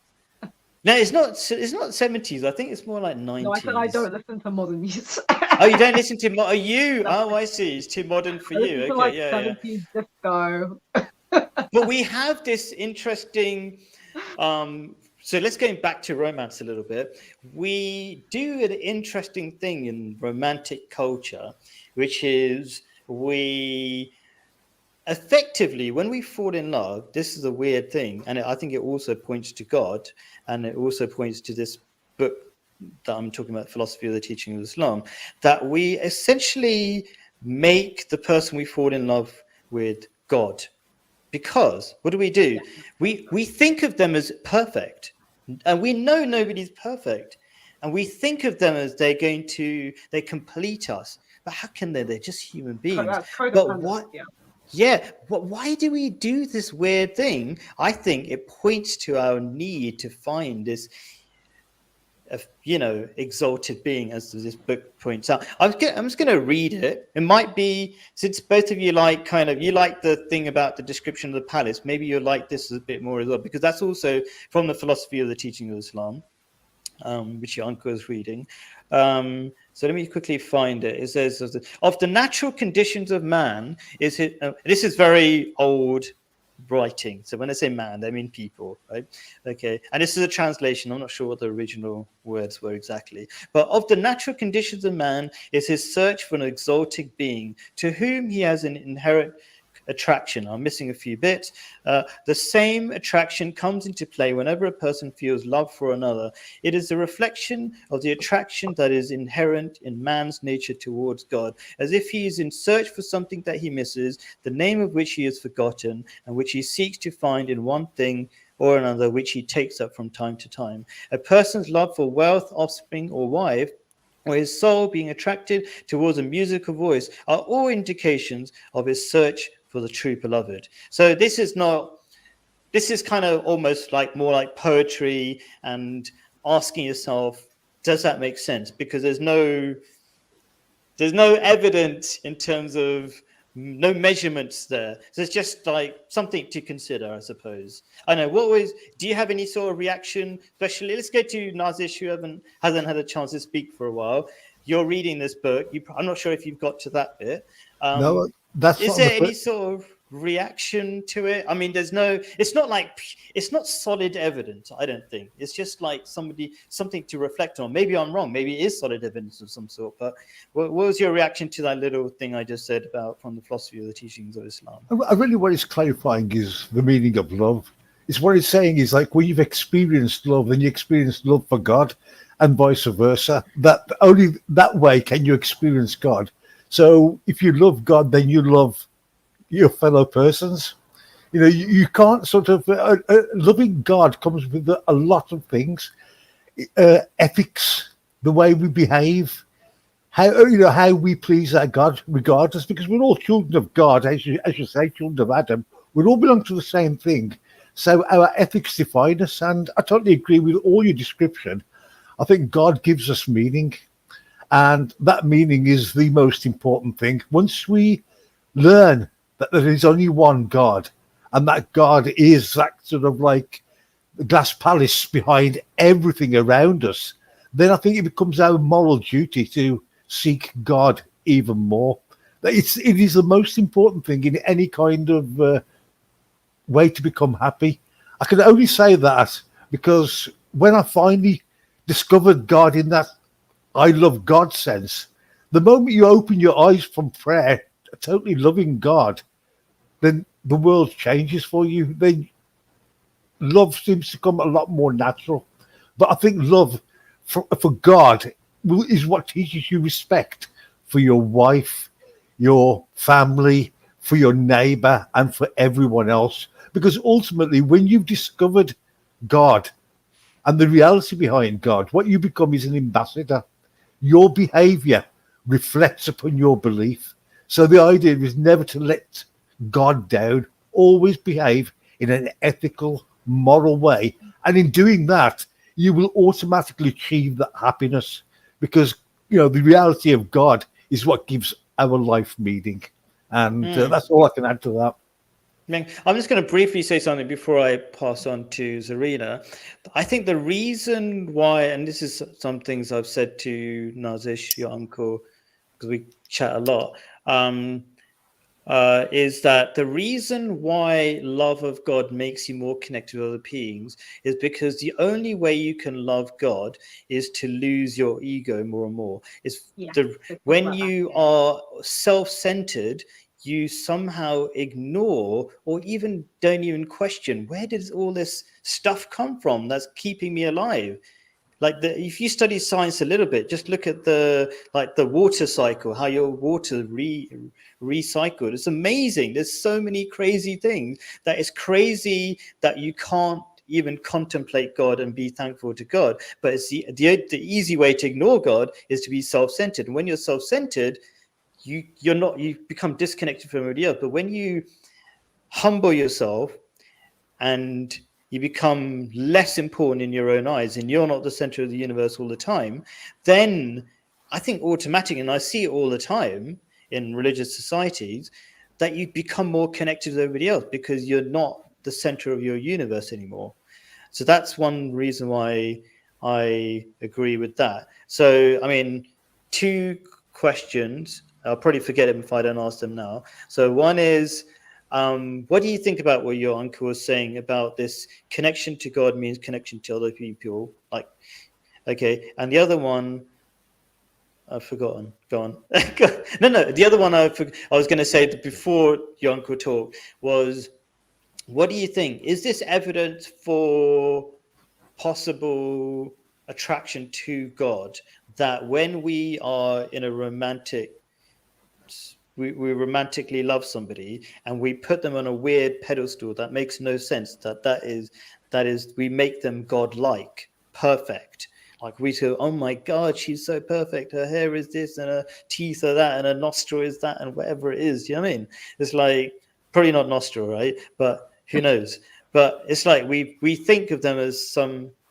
No, it's not 70s. I think it's more like 90s. No, I said I don't listen to modern music. Oh, you don't listen to are you? No. Oh, I see. It's too modern for I you. listen to Okay, like yeah. 70s disco. But we have this interesting so let's go back to romance a little bit. We do an interesting thing in romantic culture, which is we effectively, when we fall in love, this is a weird thing, and I think it also points to God, and it also points to this book that I'm talking about, Philosophy of the Teaching of Islam, that we essentially make the person we fall in love with God. Because what do? We think of them as perfect, and we know nobody's perfect, and we think of them as they complete us. But how can they? They're just human beings. That's But what? Yeah. Yeah, but why do we do this weird thing? I think it points to our need to find this exalted being, as this book points out. I'm just going to read it. It might be, since both of you like the thing about the description of the palace, maybe you'll like this a bit more as well, because that's also from the Philosophy of the Teaching of Islam, which your uncle is reading. So let me quickly find it. It says, of the natural conditions of man, this is very old writing. So when I say man, they mean people, right? Okay. And this is a translation. I'm not sure what the original words were exactly. But of the natural conditions of man is his search for an exalted being to whom he has an inherent attraction. I'm missing a few bits. The same attraction comes into play whenever a person feels love for another. It is a reflection of the attraction that is inherent in man's nature towards God, as if he is in search for something that he misses, the name of which he has forgotten, and which he seeks to find in one thing or another, which he takes up from time to time. A person's love for wealth, offspring, or wife, or his soul being attracted towards a musical voice, are all indications of his search for the true beloved. So this is kind of almost like more like poetry and asking yourself, does that make sense? Because there's no evidence in terms of no measurements there. So it's just like something to consider, I suppose. I know. Do you have any sort of reaction? Especially, let's go to Nazish, who hasn't had a chance to speak for a while. You're reading this book. I'm not sure if you've got to that bit. No, that's is there any sort of reaction to it? I mean, it's not solid evidence, I don't think. It's just like something to reflect on. Maybe I'm wrong. Maybe it is solid evidence of some sort. But what was your reaction to that little thing I just said about from the Philosophy of the Teachings of Islam? I really what it's clarifying is the meaning of love. It's what it's saying is like when you've experienced love, then you experience love for God, and vice versa. That only that way can you experience God. So if you love God, then you love your fellow persons. You can't sort of loving God comes with a lot of things, ethics, the way we behave, how we please our God, regardless, because we're all children of God, as you say, children of Adam. We all belong to the same thing. So our ethics define us, and I totally agree with all your description. I think God gives us meaning, and that meaning is the most important thing. Once we learn that there is only one God, and that God is that sort of like the glass palace behind everything around us, then I think it becomes our moral duty to seek God even more. It is the most important thing in any kind of way to become happy. I can only say that because when I finally discovered God in that I love God sense, the moment you open your eyes from prayer, totally loving God, then the world changes for you. Then love seems to come a lot more natural. But I think love for God is what teaches you respect for your wife, your family, for your neighbor, and for everyone else. Because ultimately, when you've discovered God and the reality behind God, what you become is an ambassador. Your behavior reflects upon your belief. So the idea is never to let God down, always behave in an ethical, moral way. And in doing that, you will automatically achieve that happiness because, the reality of God is what gives our life meaning. And that's all I can add to that. I'm just going to briefly say something before I pass on to Zarina. I think the reason why, and this is some things I've said to Nazish, your uncle, because we chat a lot, is that the reason why love of God makes you more connected with other beings is because the only way you can love God is to lose your ego more and more. When you are self-centered, you somehow ignore or even don't even question, where did all this stuff come from that's keeping me alive? If you study science a little bit, just look at the water cycle, how your water recycled. It's amazing. There's so many crazy things that it's crazy that you can't even contemplate God and be thankful to God. But it's the easy way to ignore God is to be self-centered. And when you're self-centered, you become disconnected from everybody else. But when you humble yourself and you become less important in your own eyes and you're not the center of the universe all the time, then I think automatically, and I see it all the time in religious societies, that you become more connected with everybody else because you're not the center of your universe anymore. So that's one reason why I agree with that. So, I mean, two questions. I'll probably forget them if I don't ask them now. So one is, what do you think about what your uncle was saying about this connection to God means connection to other people? Okay. And the other one, I've forgotten. Go on. No. The other one I was going to say that before your uncle talked was, what do you think? Is this evidence for possible attraction to God? That when we are in a we romantically love somebody and we put them on a weird pedestal that makes no sense, that is we make them godlike, perfect. Like we say, oh my God, she's so perfect. Her hair is this and her teeth are that and her nostril is that and whatever it is. You know what I mean? It's like probably not nostril, right? But who knows? But it's like we think of them as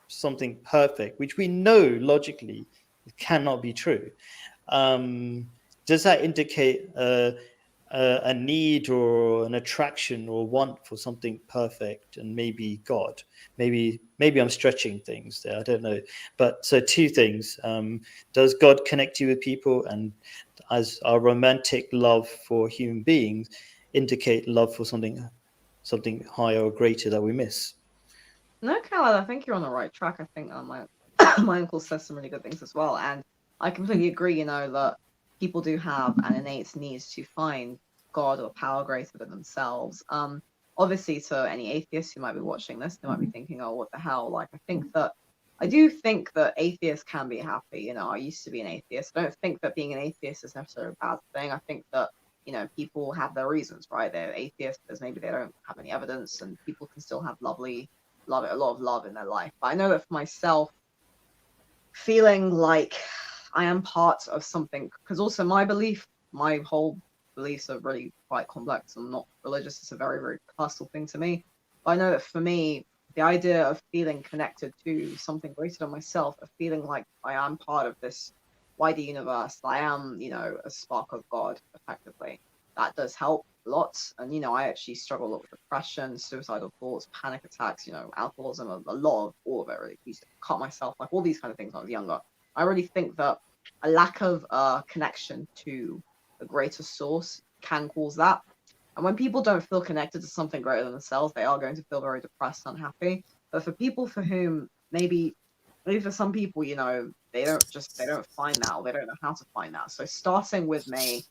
something perfect, which we know logically cannot be true. Does that indicate a need or an attraction or want for something perfect and maybe God? Maybe I'm stretching things there. I don't know. But so two things: does God connect you with people, and as our romantic love for human beings indicate love for something higher or greater that we miss? No, Khaled, I think you're on the right track. I think my my uncle says some really good things as well, and I completely agree. That people do have an innate need to find God or power greater than themselves. Obviously, to any atheists who might be watching this, they might be thinking, "Oh, what the hell?" Like, I do think that atheists can be happy. I used to be an atheist. I don't think that being an atheist is necessarily a bad thing. I think that people have their reasons, right? They're atheists because maybe they don't have any evidence, and people can still have a lot of love in their life. But I know that for myself, feeling like I am part of something, because also my whole beliefs are really quite complex. I'm not religious. It's a very, very personal thing to me. But I know that for me, the idea of feeling connected to something greater than myself, of feeling like I am part of this wider universe, that I am, a spark of God, effectively, that does help a lot. And, I actually struggle a lot with depression, suicidal thoughts, panic attacks, alcoholism, a lot of all of it, really. I used to cut myself, like all these kind of things when I was younger. I really think that a lack of connection to a greater source can cause that. And when people don't feel connected to something greater than themselves, they are going to feel very depressed, unhappy. But for people for whom maybe for some people, they don't find that, or they don't know how to find that. So starting with maybe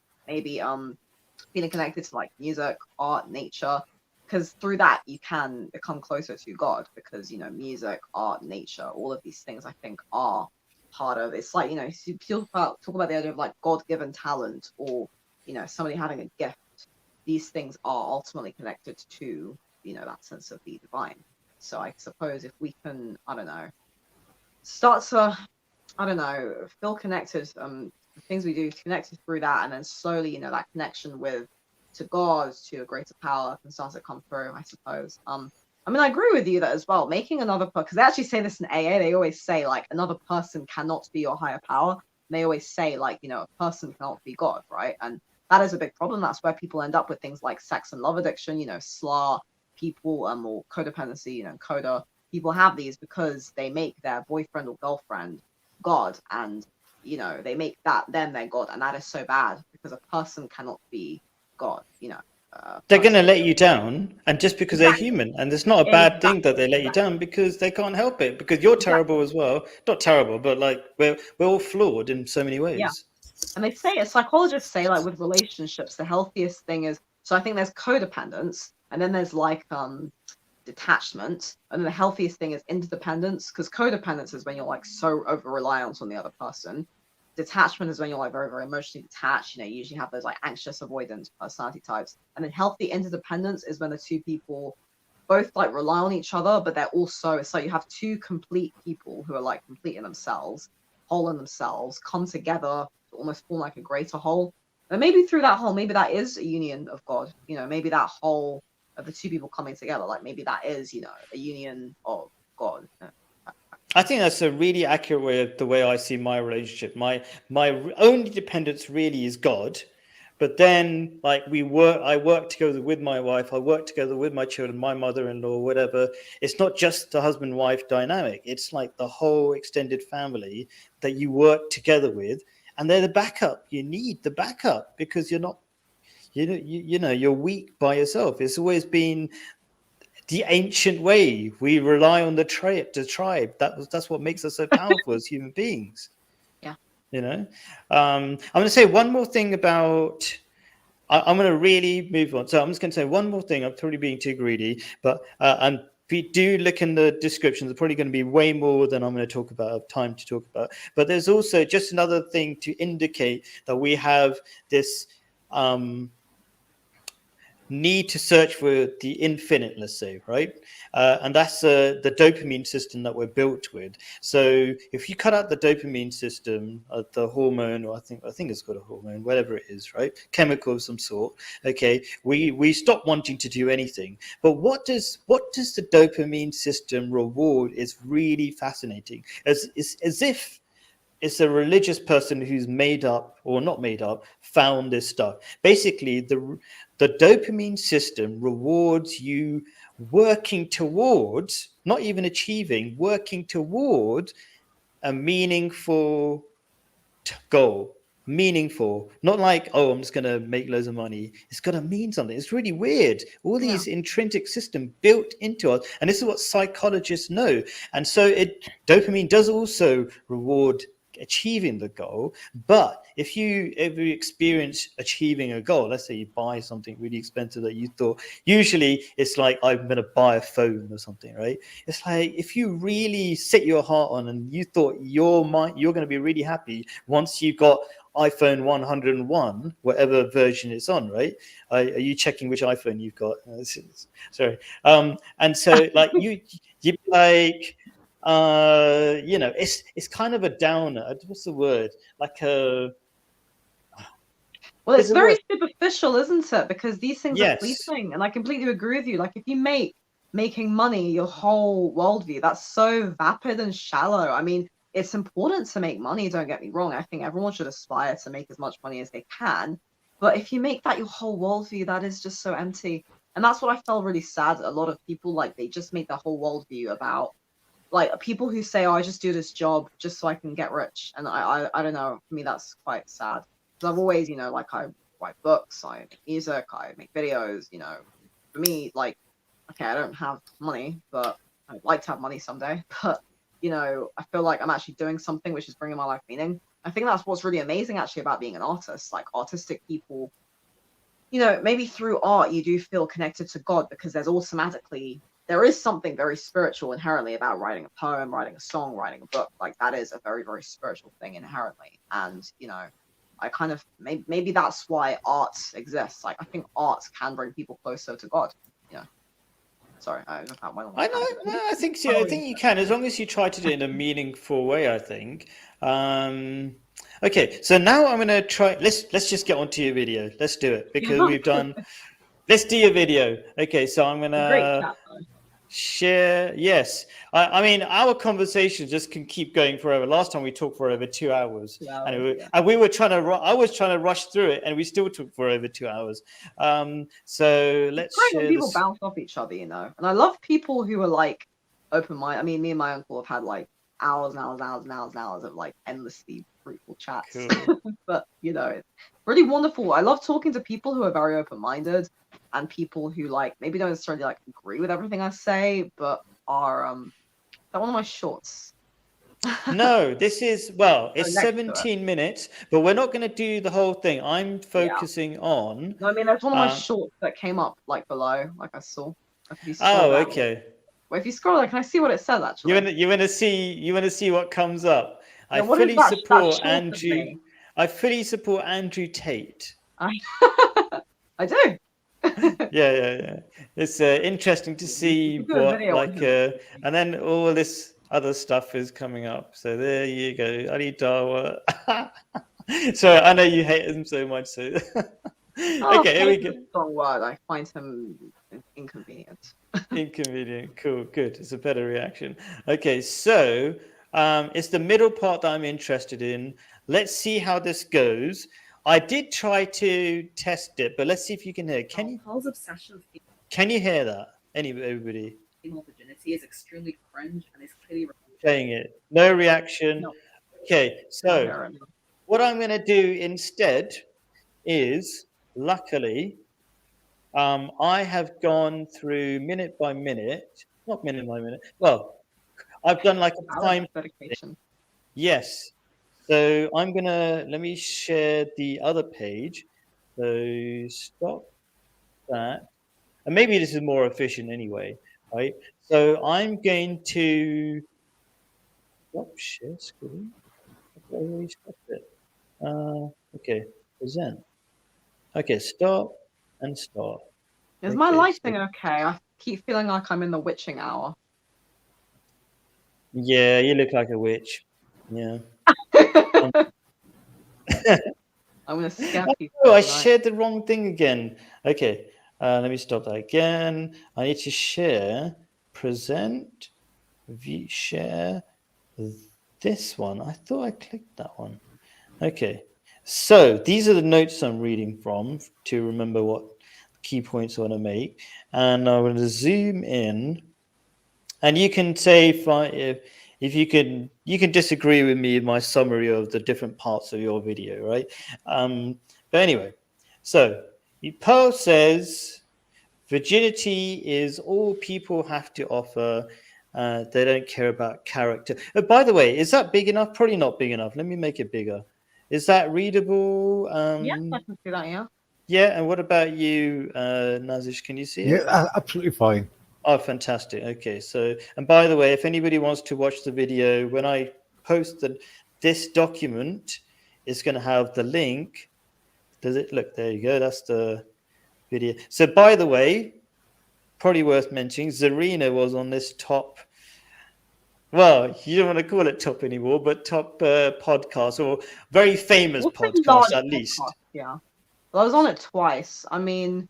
feeling connected to like music, art, nature, because through that you can become closer to God, because music, art, nature, all of these things I think are part of it's like, people talk about the idea of like God-given talent, or somebody having a gift. These things are ultimately connected to that sense of the divine. So I suppose if we can, I don't know, start to, I don't know, feel connected, the things we do connected through that, and then slowly, that connection to God, to a greater power can start to come through, I suppose. I mean, I agree with you that as well. Making another person, because they actually say this in AA, they always say like another person cannot be your higher power. And they always say like, a person cannot be God, right? And that is a big problem. That's where people end up with things like sex and love addiction, SLA, people, or codependency, coda. People have these because they make their boyfriend or girlfriend God, and they make that them their God, and that is so bad because a person cannot be God. They're going to let you down, and just because they're Exactly. human, and it's not a bad thing that they let you down, because they can't help it, because you're terrible as well. Not terrible, but like we're all flawed in so many Yeah. ways. And they say, psychologists say, like with relationships, the healthiest thing is, so I think there's codependence, and then there's like detachment, and then the healthiest thing is interdependence, because codependence is when you're like so over reliant on the other person. Detachment is when you're like very, very emotionally detached. You usually have those like anxious avoidant personality types. And then healthy interdependence is when the two people both like rely on each other, but they're also, it's like you have two complete people who are like complete in themselves, whole in themselves, come together to almost form like a greater whole. And maybe through that whole, maybe that is a union of God. Maybe that whole of the two people coming together, like maybe that is, a union of God. I think that's a really accurate way of the way I see my relationship. My only dependence really is God, but then like I work together with my wife, I work together with my children, my mother-in-law, whatever. It's not just the husband-wife dynamic. It's like the whole extended family that you work together with, and they're the backup. You need the backup because you're not, you're weak by yourself. It's always been the ancient way. We rely on the tribe. That's what makes us so powerful as human beings. Yeah. I'm going to say one more thing about. I'm going to really move on. So I'm just going to say one more thing. I'm probably being too greedy, but and if you do look in the descriptions, there's probably going to be way more than I'm going to talk about, time to talk about. But there's also just another thing to indicate that we have this need to search for the infinite, let's say, right? And that's the dopamine system that we're built with. So if you cut out the dopamine system, the hormone, or I think it's called a hormone, whatever it is, right? Chemical of some sort. Okay, we stop wanting to do anything. But what does the dopamine system reward is really fascinating. As if it's a religious person who's made up or not made up, found this stuff. Basically, the dopamine system rewards you working towards, not even achieving, working toward a meaningful goal. Meaningful, not like, oh, I'm just going to make loads of money. It's got to mean something. It's really weird. All these intrinsic systems built into us, and this is what psychologists know. And so dopamine does also reward achieving the goal. But if you ever experience achieving a goal, let's say you buy something really expensive that you thought, usually it's like, I'm going to buy a phone or something, right? It's like, if you really set your heart on and you thought you're going to be really happy once you got iPhone 101, whatever version it's on, right? Are you checking which iPhone you've got? Sorry. And so like you like, it's kind of a downer. What's the word? Like a. Well, it's very superficial, isn't it? Because these things are Yes. fleeting, and I completely agree with you. Like, if you making money your whole worldview, that's so vapid and shallow. I mean, it's important to make money, don't get me wrong. I think everyone should aspire to make as much money as they can. But if you make that your whole worldview, that is just so empty. And that's what I felt really sad. A lot of people, like, they just make their whole worldview about, like, people who say, oh, I just do this job just so I can get rich. And I don't know, for me, that's quite sad. Because I've always, like, I write books, I make music, I make videos. You know, for me, like, okay, I don't have money, but I'd like to have money someday. But you know, I feel like I'm actually doing something which is bringing my life meaning. I think that's what's really amazing actually about being an artist. Like artistic people, you know, maybe through art you do feel connected to God because there is something very spiritual inherently about writing a poem, writing a song, writing a book. Like that is a very, very spiritual thing inherently. And, you know, I kind of maybe that's why art exists. Like I think art can bring people closer to God. You know. Sorry, I went on I that know. tangent. No, I think so. I think you can, as long as you try to do it in a meaningful way. I think. Okay, so now I'm gonna try. Let's just get onto your video. Let's do it because we've done. Let's do your video. Okay, so I'm It's a great gonna chat, though. share. Yes, I mean our conversation just can keep going forever. Last time we talked for over 2 hours, 2 hours, and yeah. we were trying to. I was trying to rush through it, and we still took for over 2 hours. So let's Great when share people this. bounce off each other, you know. And I love people who are like open minded. I mean, me and my uncle have had like hours and hours and hours and hours and hours of like endlessly fruitful chats. Cool. But you know, it's really wonderful. I love talking to people who are very open minded and people who like maybe don't necessarily like agree with everything I say, but are that one of my shorts. No, this is, well, it's next to it. 17 minutes, but we're not going to do the whole thing. I'm focusing on. No, I mean there's one of my Um, shorts that came up like below, like I saw. Like if you scroll Oh, down. okay. Well, if you scroll down, can I see what it says actually? You want to see what comes up. I Yeah, what is fully that support short of Andrew. me? I fully support Andrew Tate. I do. Yeah. It's interesting to see should do a what video on him. and then all this other stuff is coming up. So there you go, Ali Dawa. Sorry, I know you hate him so much. So okay, here we go. Strong word. I find him inconvenient. Inconvenient. Cool. Good. It's a better reaction. Okay, so it's the middle part that I'm interested in. Let's see how this goes. I did try to test it, but let's see if you can hear. Paul's obsession with Can you hear that? Everybody female virginity is extremely cringe and is clearly saying it. No reaction. No. Okay, so what I'm going to do instead is, luckily, I have gone through minute by minute, not minute by minute. Well, I've done like a time. dedication. Yes. So let me share the other page. So stop that. And maybe this is more efficient anyway, right? So I'm going to stop share screen. I already stopped it. Okay, present. Okay, stop and start. Is my Okay, lighting okay? I keep feeling like I'm in the witching hour. Yeah, you look like a witch. Yeah. I'm gonna scare people. Oh, I tonight. shared the wrong thing again. Okay, let me stop that again. I need to share, present, share this one. I thought I clicked that one. Okay, so these are the notes I'm reading from to remember what key points I want to make. And I'm going to zoom in. And you can say if you can disagree with me in my summary of the different parts of your video, right? But anyway, so Pearl says virginity is all people have to offer. They don't care about character. Oh, by the way, is that big enough? Probably not big enough. Let me make it bigger. Is that readable? Yeah, I can see that. Yeah. Yeah. And what about you, Nazish? Can you see it? Yeah, absolutely fine. Oh, fantastic. Okay. So, and by the way, if anybody wants to watch the video, when I post this document, it's going to have the link. Does it look? There you go. That's the video. So, by the way, probably worth mentioning, Zarina was on this top. Well, you don't want to call it top anymore, but top podcast or very famous podcast at least. Yeah. Well, I was on it twice. I mean,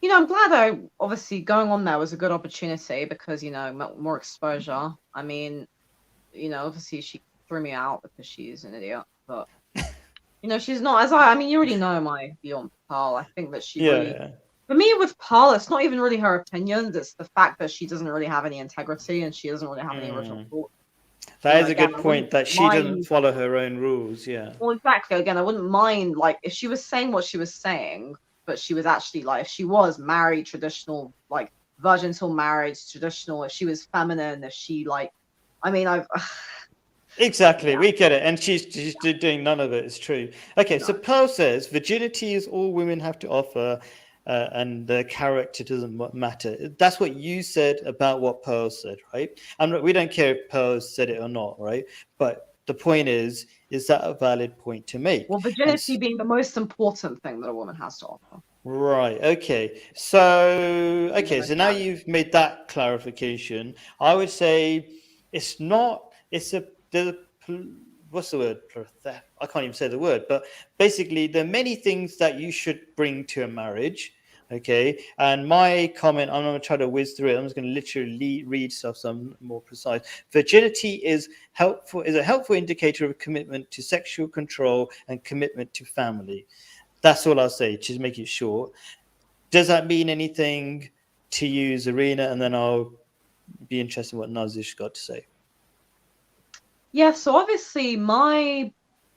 you know, I'm glad obviously going on there was a good opportunity because, you know, more exposure. I mean, you know, obviously she threw me out because she's an idiot, but, you know, she's not, I mean, you already know my view on Pearl. I think that she really, for me with Pearl, it's not even really her opinions. It's the fact that she doesn't really have any integrity and she doesn't really have any original thought. That is a again, good I point, wouldn't that she doesn't mind. follow her own rules. Yeah. Well, exactly. Again, I wouldn't mind like if she was saying what she was saying, but she was actually like if she was married, traditional, like virgin till marriage, traditional. If she was feminine, if she like, I mean, I've Exactly, yeah, we get it, and she's doing none of it. It's true. Okay, so no. Pearl says virginity is all women have to offer, and the character doesn't matter. That's what you said about what Pearl said, right? And we don't care if Pearl said it or not, right? But the point is that a valid point to make? Well, And virginity being the most important thing that a woman has to offer. right, okay. So okay, Women so now marriage. you've made that clarification. I would say it's not. It's a the what's the word? I can't even say the word, but basically, there are many things that you should bring to a marriage. Okay, and my comment, I'm going to try to whiz through it. I'm just going to literally read stuff so I'm more precise. Virginity is a helpful indicator of commitment to sexual control and commitment to family. That's all I'll say, to make it short. Does that mean anything to you, Zarina? And then I'll be interested in what Nazish got to say. Yeah, so obviously my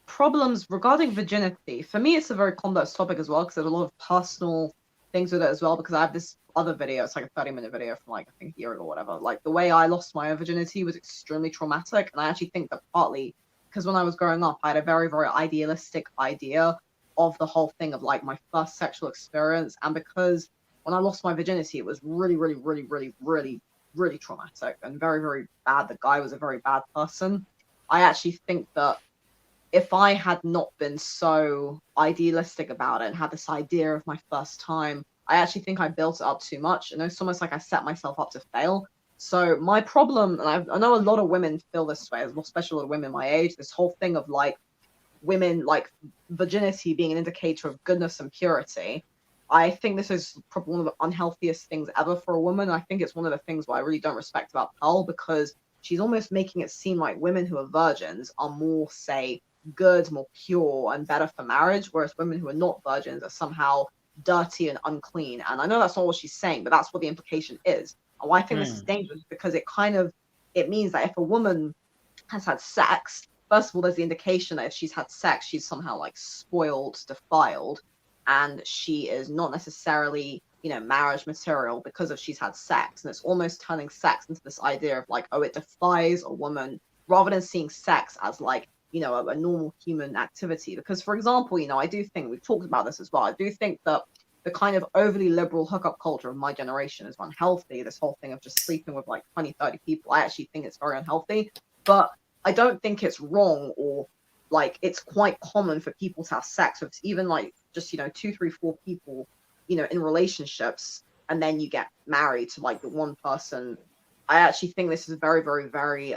problems regarding virginity, for me, it's a very complex topic as well because there's a lot of personal things with it as well. Because I have this other video, it's like a 30-minute video from like I think a year ago or whatever. Like the way I lost my virginity was extremely traumatic, and I actually think that partly because when I was growing up, I had a very, very idealistic idea of the whole thing of like my first sexual experience, and because when I lost my virginity, it was really, really, really, really, really, really traumatic and very, very bad. The guy was a very bad person. I actually think that if I had not been so idealistic about it and had this idea of my first time, I actually think I built it up too much. And it's almost like I set myself up to fail. So my problem, and I know a lot of women feel this way, especially a lot of women my age, this whole thing of like women, like virginity being an indicator of goodness and purity. I think this is probably one of the unhealthiest things ever for a woman. I think it's one of the things what I really don't respect about Pearl because she's almost making it seem like women who are virgins are more, say, good, more pure, and better for marriage, whereas women who are not virgins are somehow dirty and unclean. And I know that's not what she's saying, but that's what the implication is. And why I think this is dangerous because it means that if a woman has had sex, first of all, there's the indication that if she's had sex, she's somehow like spoiled, defiled, and she is not necessarily, marriage material because of she's had sex. And it's almost turning sex into this idea of like, oh, it defies a woman rather than seeing sex as like, a normal human activity. Because, for example, I do think we've talked about this as well. I do think that the kind of overly liberal hookup culture of my generation is unhealthy. This whole thing of just sleeping with like 20, 30 people, I actually think it's very unhealthy. But I don't think it's wrong or like it's quite common for people to have sex with even like just 2, 3, 4 people, in relationships, and then you get married to like the one person. I actually think this is very, very, very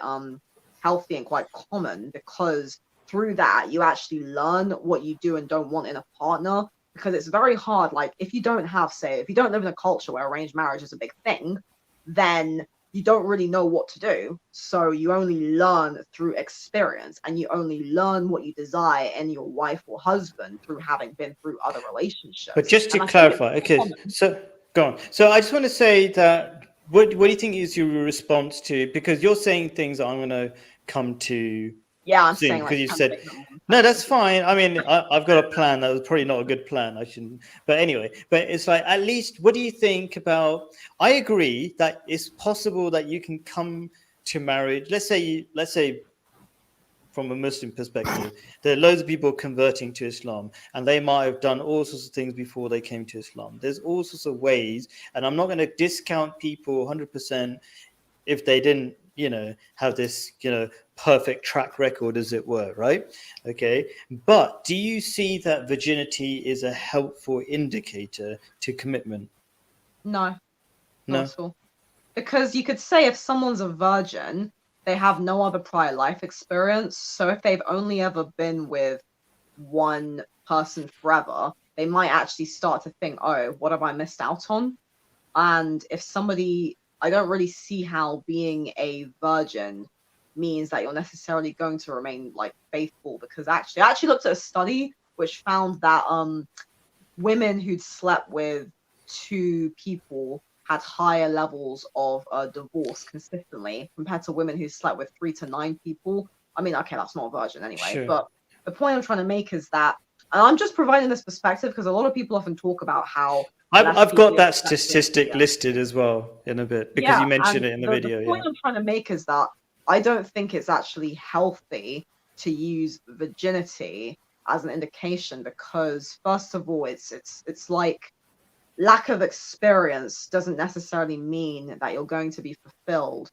healthy and quite common because through that you actually learn what you do and don't want in a partner, because it's very hard. Like if you don't live in a culture where arranged marriage is a big thing, then you don't really know what to do. So you only learn through experience, and you only learn what you desire in your wife or husband through having been through other relationships. But just to clarify, okay, so go on. So I just want to say that what do you think is your response to, because you're saying things that I'm going to come to. Yeah, I'm soon, saying because like you said no, that's fine. I mean, I've got a plan that was probably not a good plan. I shouldn't, but anyway. But it's like, at least, what do you think about? I agree that it's possible that you can come to marriage. Let's say, from a Muslim perspective, there are loads of people converting to Islam, and they might have done all sorts of things before they came to Islam. There's all sorts of ways, and I'm not going to discount people 100% if they didn't, have this, perfect track record, as it were, right? Okay. But do you see that virginity is a helpful indicator to commitment? No, not at all. Because you could say if someone's a virgin, they have no other prior life experience. So if they've only ever been with one person forever, they might actually start to think, oh, what have I missed out on? And I don't really see how being a virgin means that you're necessarily going to remain like faithful, because I actually looked at a study which found that women who'd slept with 2 people had higher levels of divorce consistently compared to women who slept with 3 to 9 people. I mean, okay, that's not a virgin anyway, Sure. but the point I'm trying to make is that, and I'm just providing this perspective because a lot of people often talk about how I've got that lesbian statistic yeah. listed as well in a bit because Yeah, you mentioned and it in the the video. point Yeah. I'm trying to make is that I don't think it's actually healthy to use virginity as an indication because, first of all, it's like lack of experience doesn't necessarily mean that you're going to be fulfilled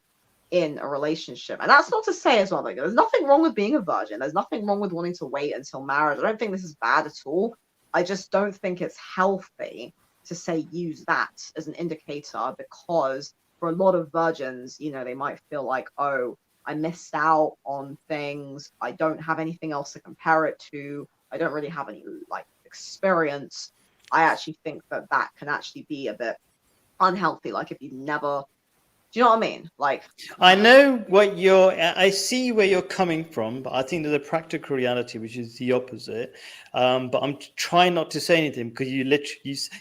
in a relationship. And that's not to say as well, like there's nothing wrong with being a virgin. There's nothing wrong with wanting to wait until marriage. I don't think this is bad at all. I just don't think it's healthy to say use that as an indicator because for a lot of virgins, you know, they might feel like, oh, I missed out on things. I don't have anything else to compare it to. I don't really have any like experience. I actually think that that can actually be a bit unhealthy. Like if you've never, do you know what I mean? Like, I know what I see where you're coming from, but I think there's a practical reality which is the opposite. But I'm trying not to say anything because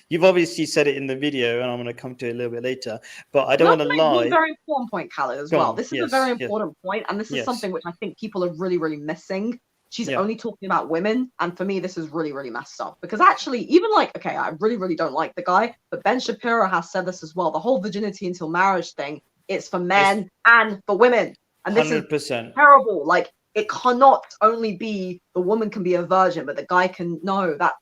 you've obviously said it in the video, and I'm going to come to it a little bit later. But I don't want to one lie. very important point, Khaled, as Go well. on. This is a Yes, very yes, important point, and this is yes. something which I think people are really, really missing. She's Yeah. only talking about women, and for me, this is really, really messed up. Because actually, even like, okay, I really, really don't like the guy, but Ben Shapiro has said this as well. The whole virginity until marriage thing, it's for men and for women, and this is 100%. terrible. Like, it cannot only be the woman can be a virgin, but the guy can no. That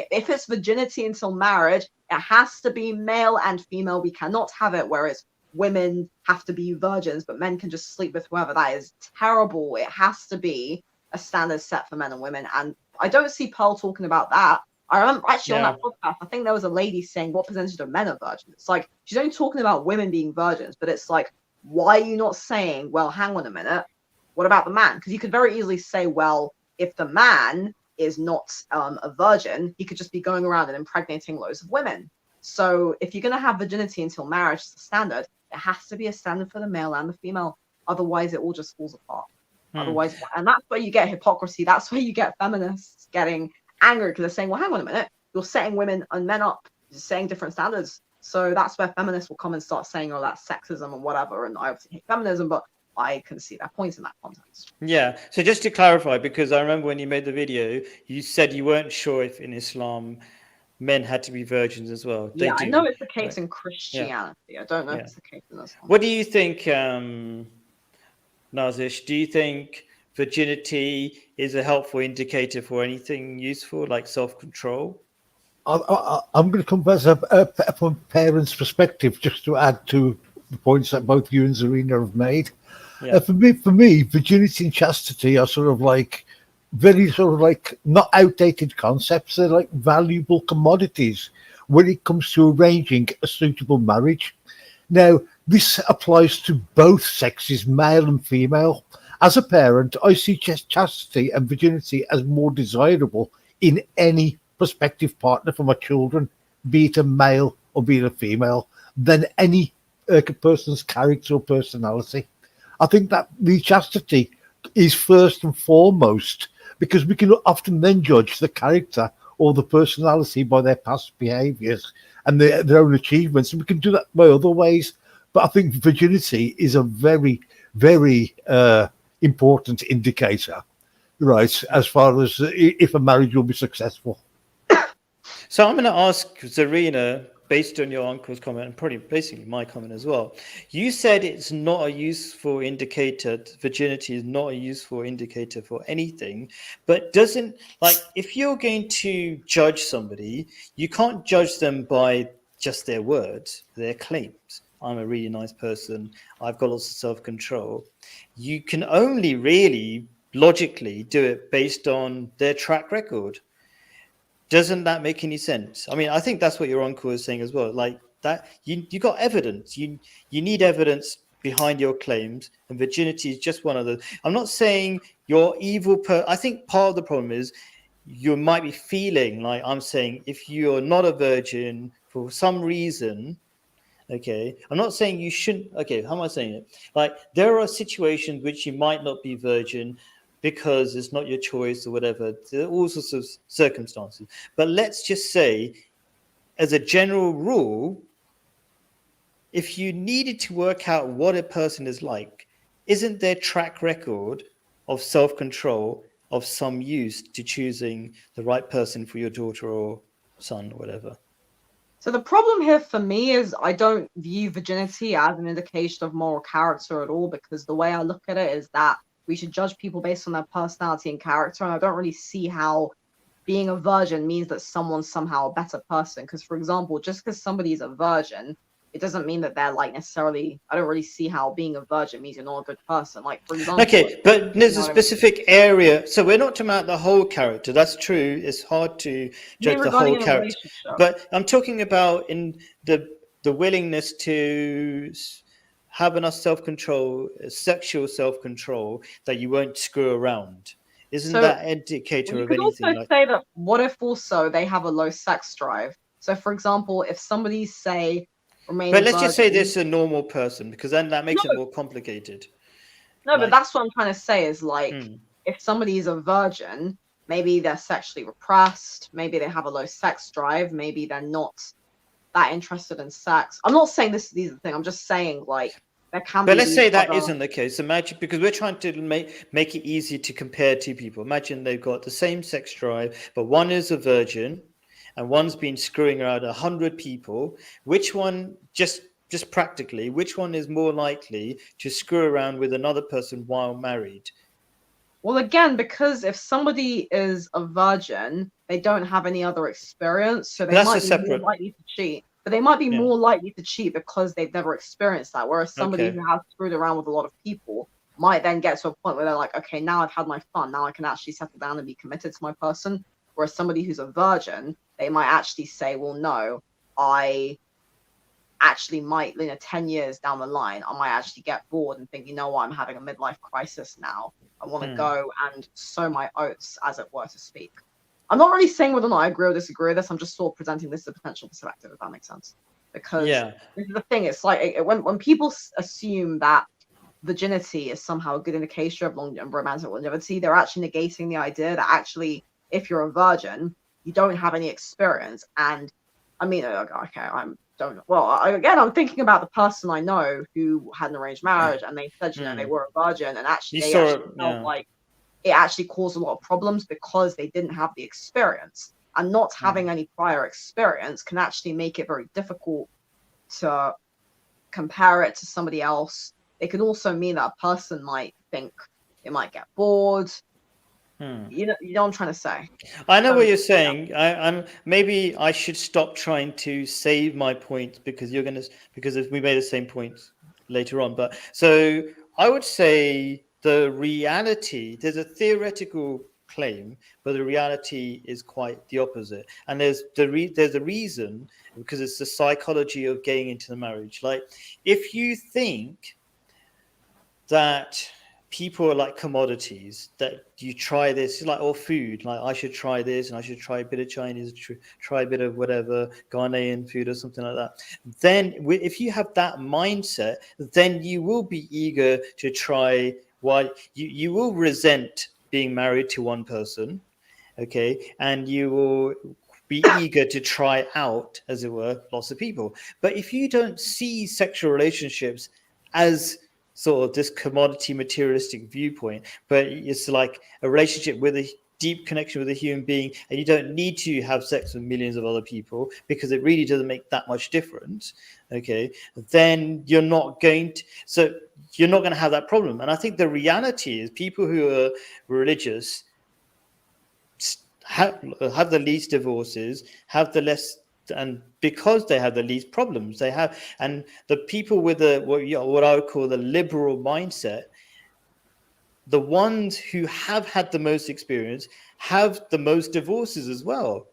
if it's virginity until marriage, it has to be male and female. We cannot have it where it's women have to be virgins, but men can just sleep with whoever. That is terrible. It has to be a standard set for men and women. And I don't see Pearl talking about that. I remember actually on that podcast, I think there was a lady saying what percentage of men are virgins. It's like she's only talking about women being virgins, but it's like, why are you not saying, well, hang on a minute, what about the man? Because you could very easily say, well, if the man is not a virgin, he could just be going around and impregnating loads of women. So if you're going to have virginity until marriage as a standard, it has to be a standard for the male and the female. Otherwise, it all just falls apart. Otherwise, and that's where you get hypocrisy. That's where you get feminists getting angry because they're saying, well, hang on a minute, you're setting women and men up, you're setting different standards. So that's where feminists will come and start saying, oh, that's sexism and whatever. And I obviously hate feminism, but I can see their points in that context. Yeah. So just to clarify, because I remember when you made the video, you said you weren't sure if in Islam men had to be virgins as well. Yeah, They I do. know it's the case Right. in Christianity. I don't know if it's the case in this one. What do you think, Nazish? Do you think virginity is a helpful indicator for anything useful, like self-control? I'm going to come from a parent's perspective, just to add to the points that both you and Zarina have made. Yeah. For me, virginity and chastity are sort of like very sort of like not outdated concepts. They're like valuable commodities when it comes to arranging a suitable marriage. Now, this applies to both sexes, male and female. As a parent, I see chastity and virginity as more desirable in any prospective partner for my children, be it a male or be it a female, than any person's character or personality. I think that the chastity is first and foremost because we can often then judge the character or the personality by their past behaviours and their own achievements. And we can do that by other ways. But I think virginity is a very, very important indicator, right, as far as if a marriage will be successful. So I'm going to ask Zarina, based on your uncle's comment and probably basically my comment as well. You said it's not a useful indicator, virginity is not a useful indicator for anything, but doesn't, like, if you're going to judge somebody, you can't judge them by just their words, their claims. I'm a really nice person. I've got lots of self-control. You can only really logically do it based on their track record. Doesn't that make any sense? I mean, I think that's what your uncle was saying as well. Like that, you got evidence. You need evidence behind your claims, and virginity is just one of those. I'm not saying you're evil. I think part of the problem is you might be feeling like I'm saying if you're not a virgin for some reason. Okay, I'm not saying you shouldn't. Okay, how am I saying it? Like there are situations which you might not be virgin because it's not your choice or whatever. There are all sorts of circumstances. But let's just say, as a general rule, if you needed to work out what a person is like, isn't their track record of self-control of some use to choosing the right person for your daughter or son or whatever? So the problem here for me is I don't view virginity as an indication of moral character at all, because the way I look at it is that we should judge people based on their personality and character, and I don't really see how being a virgin means that someone's somehow a better person. Because, for example, just because somebody's a virgin, it doesn't mean that they're like necessarily. I don't really see how being a virgin means you're not a good person. Like, for example, Okay, but there's know a what I mean? specific area. So we're not talking about the whole character. That's true. It's hard to judge the regarding whole in a character. relationship. But I'm talking about in the willingness to have enough self-control, sexual self-control, that you won't screw around. Isn't So, that Well, indicator you of could anything? also Like, say that what if also they have a low sex drive? So, for example, if somebody say remain but a let's just say virgin, this is a normal person, because then that makes it more complicated. no, but Like, that's what I'm trying to say is like hmm. if somebody is a virgin, maybe they're sexually repressed, maybe they have a low sex drive, maybe they're not that interested in sex. I'm not saying this is the thing. I'm just saying like there can But be let's these say that other. isn't the case. Imagine, because we're trying to make it easy to compare two people. Imagine they've got the same sex drive, but one is a virgin, and one's been screwing around 100 people. Which one, just practically, which one is more likely to screw around with another person while married? Well, again, because if somebody is a virgin, they don't have any other experience, so they That's a might be more separate. likely to cheat. But they might be Yeah. more likely to cheat because they've never experienced that. Whereas somebody Okay. who has screwed around with a lot of people might then get to a point where they're like, okay, now I've had my fun. Now I can actually settle down and be committed to my person. Whereas somebody who's a virgin, they might actually say, well, no, I actually might, 10 years down the line, I might actually get bored and think, you know what, I'm having a midlife crisis now. I want to go and sow my oats, as it were, to speak. I'm not really saying whether or not I agree or disagree with this. I'm just sort of presenting this as a potential perspective, if that makes sense. Because Yeah. this is the thing. It's like when people assume that virginity is somehow a good indicator of romantic longevity, they're actually negating the idea that actually, if you're a virgin, you don't have any experience. And I mean, okay, I'm thinking about the person I know who had an arranged marriage, and they said, they were a virgin, and actually they felt like it actually caused a lot of problems because they didn't have the experience, and not having any prior experience can actually make it very difficult to compare it to somebody else. It can also mean that a person might think they might get bored. You know what I'm trying to say. I know what you're saying. I'm maybe I should stop trying to save my point because we made the same point later on. But so I would say the reality, there's a theoretical claim, but the reality is quite the opposite. And there's a reason, because it's the psychology of getting into the marriage. Like, if you think that people are like commodities, that you try this, like, or food, like I should try this and I should try a bit of Chinese, try a bit of whatever Ghanaian food or something like that, then if you have that mindset, then you will be eager to try. While you will resent being married to one person, okay, and you will be eager to try out, as it were, lots of people. But if you don't see sexual relationships as sort of this commodity materialistic viewpoint, but it's like a relationship with a deep connection with a human being, and you don't need to have sex with millions of other people because it really doesn't make that much difference, okay, then you're not going to have that problem. And I think the reality is people who are religious have the least divorces, have the less, and because they have the least problems they have. And the people with what I would call the liberal mindset, the ones who have had the most experience, have the most divorces as well,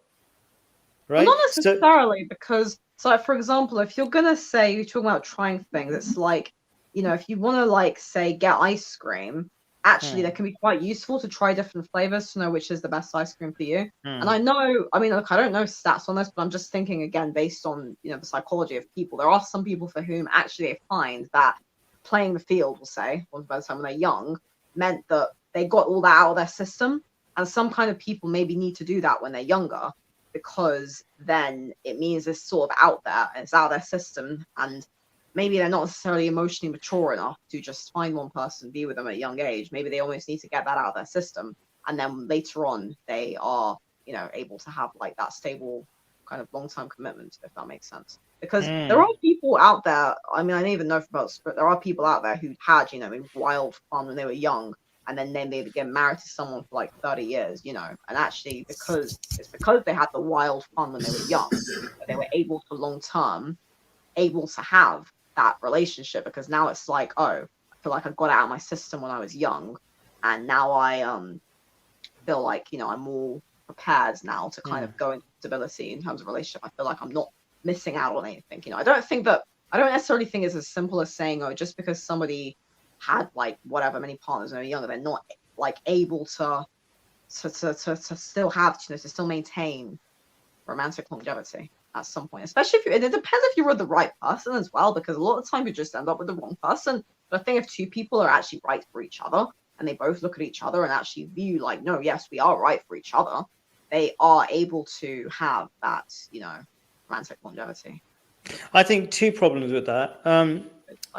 right? Well, not necessarily, because for example, if you're gonna say, you're talking about trying things, it's like, if you want to, like, say, get ice cream, actually that can be quite useful to try different flavors to know which is the best ice cream for you. And I know, I mean, look, I don't know stats on this, but I'm just thinking, again, based on the psychology of people, there are some people for whom actually they find that playing the field, we'll say, by the time when they're young, meant that they got all that out of their system. And some kind of people maybe need to do that when they're younger, because then it means it's sort of out there and it's out of their system, and maybe they're not necessarily emotionally mature enough to just find one person, be with them at a young age. Maybe they almost need to get that out of their system, and then later on they are, able to have like that stable kind of long-term commitment, if that makes sense. Because there are people out there. I mean, I don't even know about, but there are people out there who had, wild fun when they were young, and then they get married to someone for like 30 years, and actually because they had the wild fun when they were young, that they were able to long-term able to have that relationship, because now it's like, oh, I feel like I got it out of my system when I was young, and now I feel like I'm more prepared now to kind of go into stability in terms of relationship. I feel like I'm not missing out on anything. I don't necessarily think it's as simple as saying, oh, just because somebody had like whatever many partners when they were younger, they're not like able to still have, to still maintain romantic longevity at some point, especially if it depends if you're with the right person as well, because a lot of the time you just end up with the wrong person. But I think if two people are actually right for each other, and they both look at each other and actually view like, no, yes, we are right for each other, they are able to have that, romantic longevity. I think two problems with that.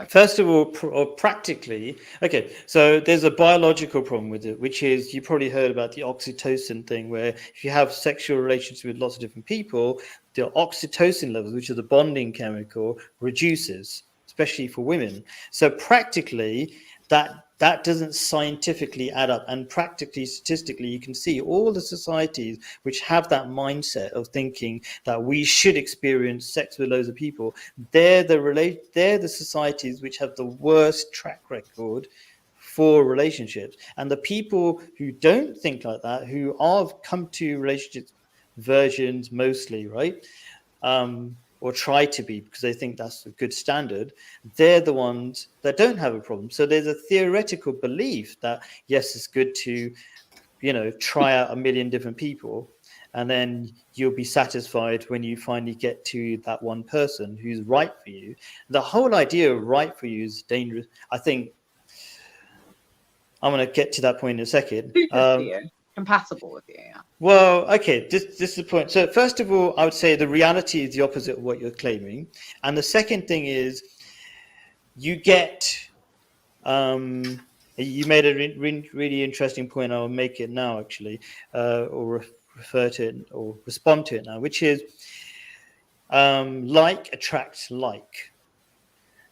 First of all, or practically, okay, so there's a biological problem with it, which is, you probably heard about the oxytocin thing, where if you have sexual relations with lots of different people, the oxytocin levels, which is the bonding chemical, reduces, especially for women. So practically, that doesn't scientifically add up, and practically, statistically, you can see all the societies which have that mindset of thinking that we should experience sex with loads of people. They're the societies which have the worst track record for relationships, and the people who don't think like that, who have come to relationships virgins mostly, right? Or try to be, because they think that's a good standard, they're the ones that don't have a problem. So there's a theoretical belief that, yes, it's good to, try out a million different people, and then you'll be satisfied when you finally get to that one person who's right for you. The whole idea of right for you is dangerous. I think I'm going to get to that point in a second. Compatible with you, yeah. Well, okay, this is the point. So first of all, I would say the reality is the opposite of what you're claiming. And the second thing is, you get, you made a really interesting point. I'll make it now, actually, or refer to it or respond to it now, which is like attracts like.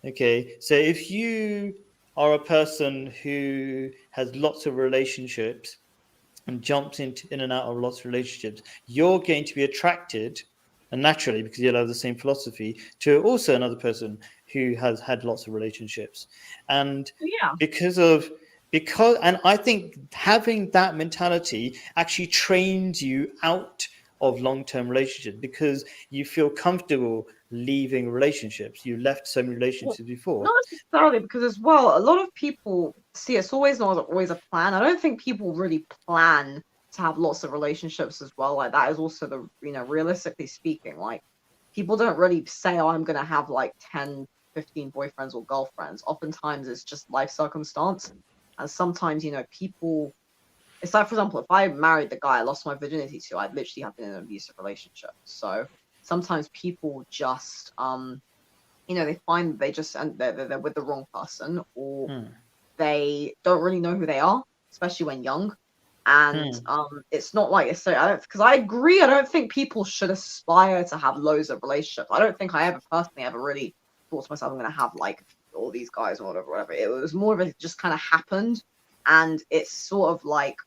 Okay, so if you are a person who has lots of relationships and jumps in and out of lots of relationships, you're going to be attracted, and naturally, because you'll have the same philosophy, to also another person who has had lots of relationships. And and I think having that mentality actually trains you out of long-term relationships, because you feel comfortable leaving relationships. You left so many relationships before. Not necessarily, because as well, a lot of people see it's always not always a plan. I don't think people really plan to have lots of relationships as well. Like, that is also the, realistically speaking, like, people don't really say, oh, I'm gonna have like 10, 15 boyfriends or girlfriends. Oftentimes it's just life circumstance. And sometimes, people, it's like, for example, if I married the guy I lost my virginity to, I'd literally have been in an abusive relationship. So sometimes people just they find they just, and they're with the wrong person, or they don't really know who they are, especially when young. And it's not like it's so, because I agree, I don't think people should aspire to have loads of relationships. I don't think I ever personally ever really thought to myself, I'm gonna have like all these guys or whatever. It was more of it just kind of happened, and it's sort of like,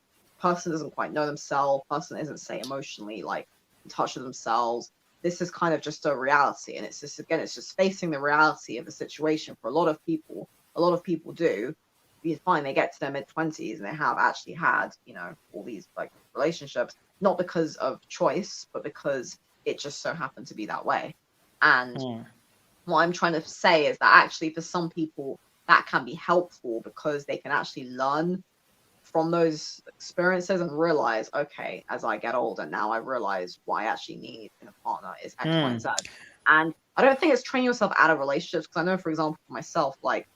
person doesn't quite know themselves, person isn't, say, emotionally like in touch with themselves. This is kind of just a reality, and it's just, again, it's just facing the reality of the situation. For a lot of people do, you find they get to their mid-20s and they have actually had, all these like relationships, not because of choice, but because it just so happened to be that way. And what I'm trying to say is that actually for some people that can be helpful, because they can actually learn from those experiences and realize, okay, as I get older now, I realize what I actually need in a partner is X, Y, and Z. And I don't think it's training yourself out of relationships, because I know, for example, for myself, like,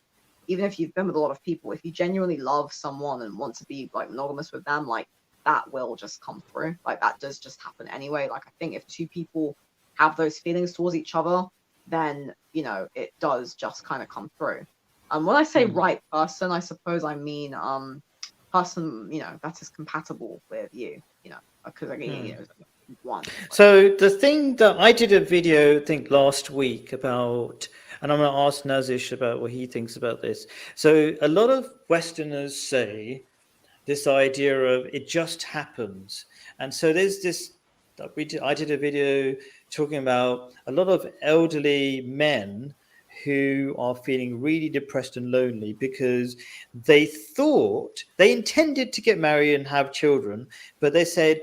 even if you've been with a lot of people, if you genuinely love someone and want to be like monogamous with them, like, that will just come through. Like, that does just happen anyway. Like, I think if two people have those feelings towards each other, then it does just kind of come through. When I say right person, I suppose I mean person that is compatible with you, because again, one. So the thing that I did a video, I think last week about, and I'm going to ask Nazish about what he thinks about this. So a lot of Westerners say this idea of it just happens, and so there's this. I did a video talking about a lot of elderly men who are feeling really depressed and lonely because they thought they intended to get married and have children, but they said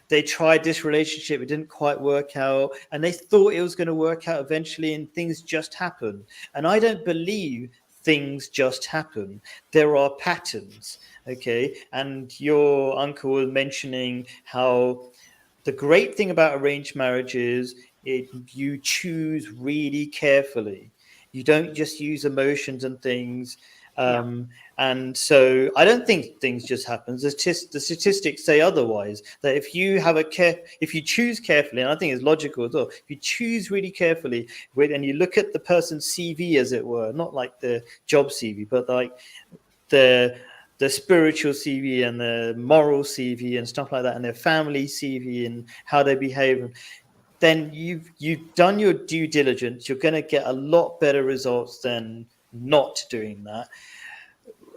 they tried this relationship, it didn't quite work out, and they thought it was going to work out eventually, and things just happen. And I don't believe things just happen. There are patterns, okay? And your uncle was mentioning how the great thing about arranged marriage is you choose really carefully. You don't just use emotions and things. And so I don't think things just happen. The statistics say otherwise. That if you if you choose carefully, and I think it's logical as well, if you choose really carefully, and you look at the person's CV, as it were, not like the job CV, but like the spiritual CV and the moral CV and stuff like that, and their family CV and how they behave, then you've done your due diligence. You're going to get a lot better results than not doing that.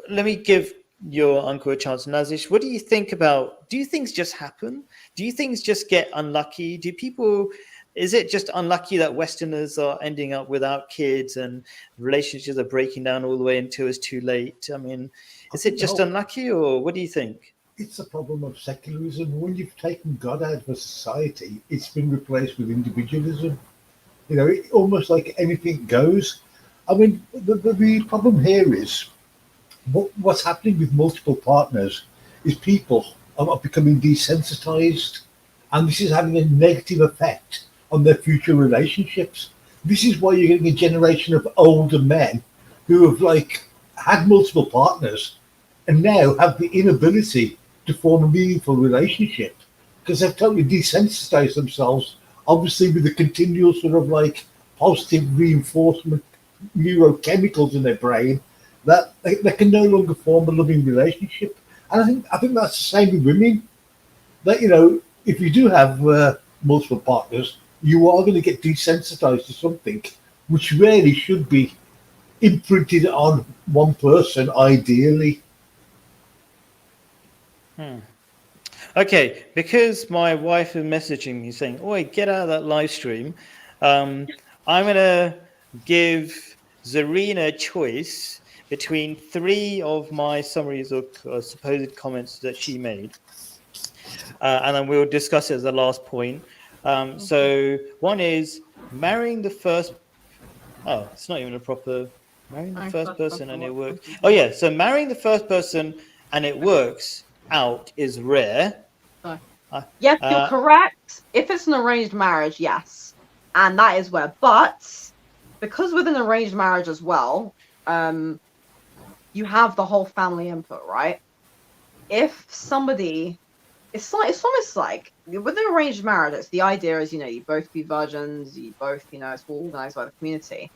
Let me give your uncle a chance. Nazish, what do you think about, do things just happen? Do things just get unlucky? Is it just unlucky that Westerners are ending up without kids and relationships are breaking down all the way until it's too late? I mean, is it just unlucky, or what do you think? It's a problem of secularism. When you've taken God out of a society, it's been replaced with individualism. Almost like anything goes. I mean, the problem here is what's happening with multiple partners is people are becoming desensitized, and this is having a negative effect on their future relationships. This is why you're getting a generation of older men who have had multiple partners and now have the inability to form a meaningful relationship because they've totally desensitized themselves, obviously with the continual sort of positive reinforcement neurochemicals in their brain that they can no longer form a loving relationship. And I think that's the same with women. That if you do have multiple partners, you are going to get desensitized to something which really should be imprinted on one person, ideally. Okay, because my wife is messaging me saying, "Oi, get out of that live stream," I'm going to give Zarina a choice between 3 of my summaries or supposed comments that she made. And then we'll discuss it as the last point. So one is marrying the first... Oh, it's not even a proper... Marrying the first person and it works. Oh, yeah. So marrying the first person and it works out is rare. Yes, you're correct. If it's an arranged marriage, yes. And that is where. But because with an arranged marriage as well, you have the whole family input, right? If somebody, it's almost like with an arranged marriage, the idea is, you both be virgins, you both, it's all organized by the community.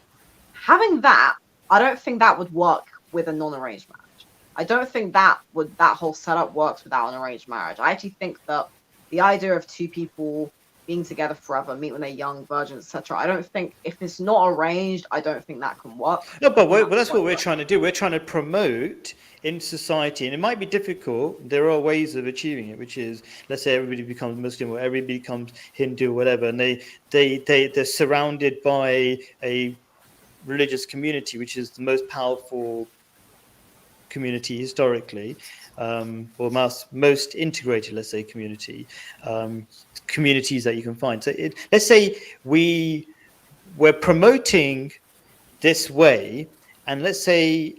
Having that, I don't think that would work with a non-arranged marriage. I don't think that whole setup works without an arranged marriage. I actually think that the idea of 2 people being together forever, meet when they're young, virgins, etc. I don't think, if it's not arranged, I don't think that can work. No, but that's what we're trying to do. We're trying to promote in society, and it might be difficult. There are ways of achieving it, which is, let's say everybody becomes Muslim or everybody becomes Hindu or whatever, and they're surrounded by a religious community, which is the most powerful community historically, or most integrated, let's say, communities that you can find. So let's say we're promoting this way, and let's say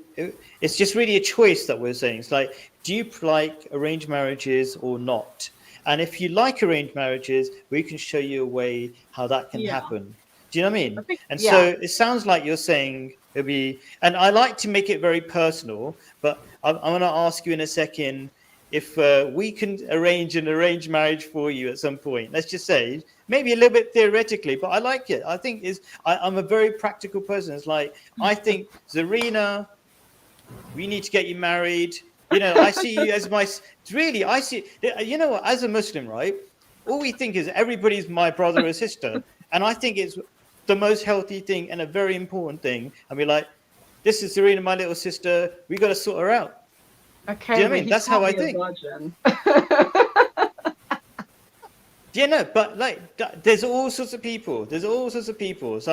it's just really a choice that we're saying. It's like, do you like arranged marriages or not? And if you like arranged marriages, we can show you a way how that can happen. Do you know what I mean? So it sounds like you're saying it'll be, and I like to make it very personal, but I'm going to ask you in a second, if we can arrange an arranged marriage for you at some point. Let's just say, maybe a little bit theoretically, but I like it. I think I'm a very practical person. It's like, I think, Zarina, we need to get you married. I see you as I see, what, as a Muslim, right? All we think is everybody's my brother or sister. And I think it's the most healthy thing and a very important thing. I mean, like, this is Zarina, my little sister. We got to sort her out. Okay, Do you know what I but mean? he That's how can't I be a think. virgin. Yeah, no, but like, there's all sorts of people. So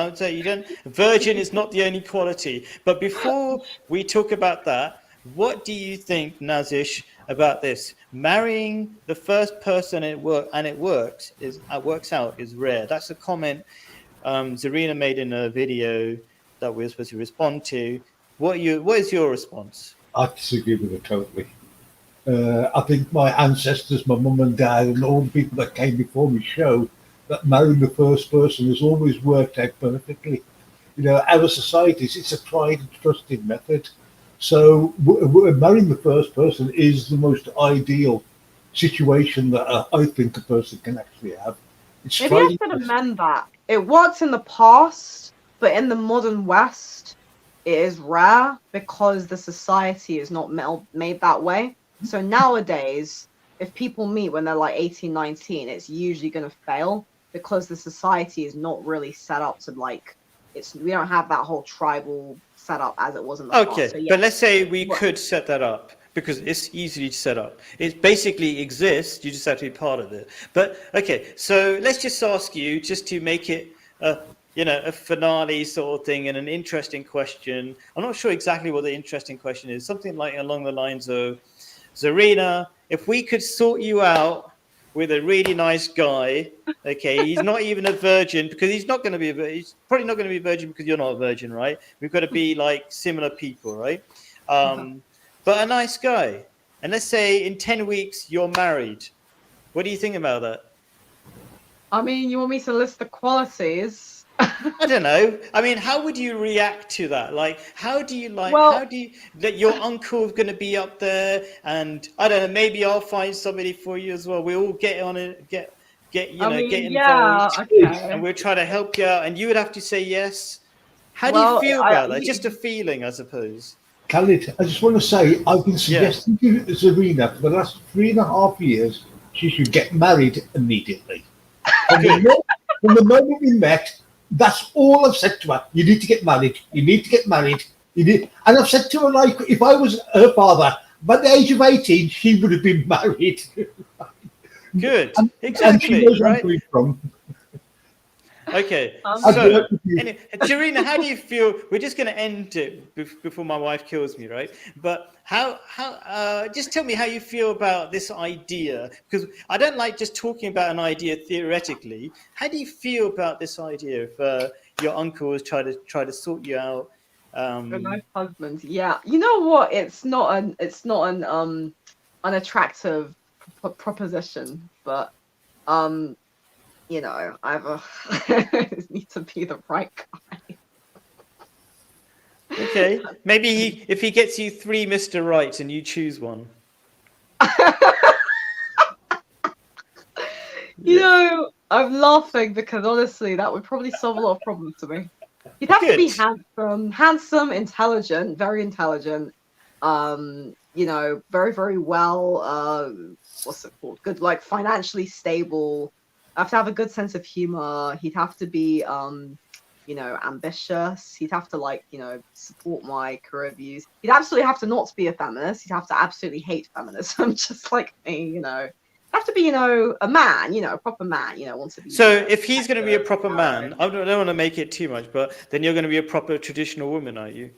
I would say virgin is not the only quality. But before we talk about that, what do you think, Nazish, about this? Marrying the first person it works out is rare. That's a comment Zarina made in a video that we were supposed to respond to. What is your response? I disagree with it totally. I think my ancestors, my mum and dad, and all the people that came before me show that marrying the first person has always worked out perfectly. Our societies, it's a tried and trusted method. So marrying the first person is the most ideal situation that I think a person can actually have. It's Maybe I should amend that. It worked in the past, but in the modern West, it is rare because the society is not made that way. So nowadays, if people meet when they're like 18, 19, it's usually going to fail because the society is not really set up to we don't have that whole tribal setup as it was in the past. Okay, So, yeah. but let's say we could set that up because it's easy to set up. It basically exists. You just have to be part of it. But okay, so let's just ask you, just to make it a finale sort of thing and an interesting question. I'm not sure exactly what the interesting question is. Something like along the lines of, Zarina, if we could sort you out with a really nice guy, okay, he's not even a virgin because he's probably not going to be a virgin because you're not a virgin, right? We've got to be like similar people, right? But a nice guy. And let's say in 10 weeks you're married. What do you think about that? I mean, you want me to list the qualities? I don't know. I mean, how would you react to that? Like, how do you that your uncle's going to be up there, and I don't know, maybe I'll find somebody for you as well. We all get on it, get involved, and we'll try to help you out. And you would have to say yes. How do you feel about that? Just a feeling, I suppose. Khalid, I just want to say I've been suggesting to Zarina for the last 3.5 years she should get married immediately. From the moment we met, that's all I've said to her. You need to get married. You need to get married. And I've said to her, like, if I was her father, by the age of 18, she would have been married. Good. Exactly. And she knows right? where I'm from. Okay. So, anyway, Zarina, how do you feel? We're just going to end it before my wife kills me, right? But just tell me how you feel about this idea, because I don't like just talking about an idea theoretically. How do you feel about this idea if your uncle was trying to sort you out? A nice husband, yeah. You know what? It's not an unattractive proposition, but I need to be the right guy. Okay, maybe if he gets you 3 Mr. Right and you choose one. I'm laughing because honestly, that would probably solve a lot of problems to me. You'd have to be handsome, intelligent, very intelligent. Very, very well. What's it called? Good, like financially stable. I have to have a good sense of humor. He'd have to be, ambitious. He'd have to support my career views. He'd absolutely have to not be a feminist. He'd have to absolutely hate feminism, just like me. Have to be, a man. A proper man. Wants to be. So if he's going to be a proper man, I don't want to make it too much, but then you're going to be a proper traditional woman, are you?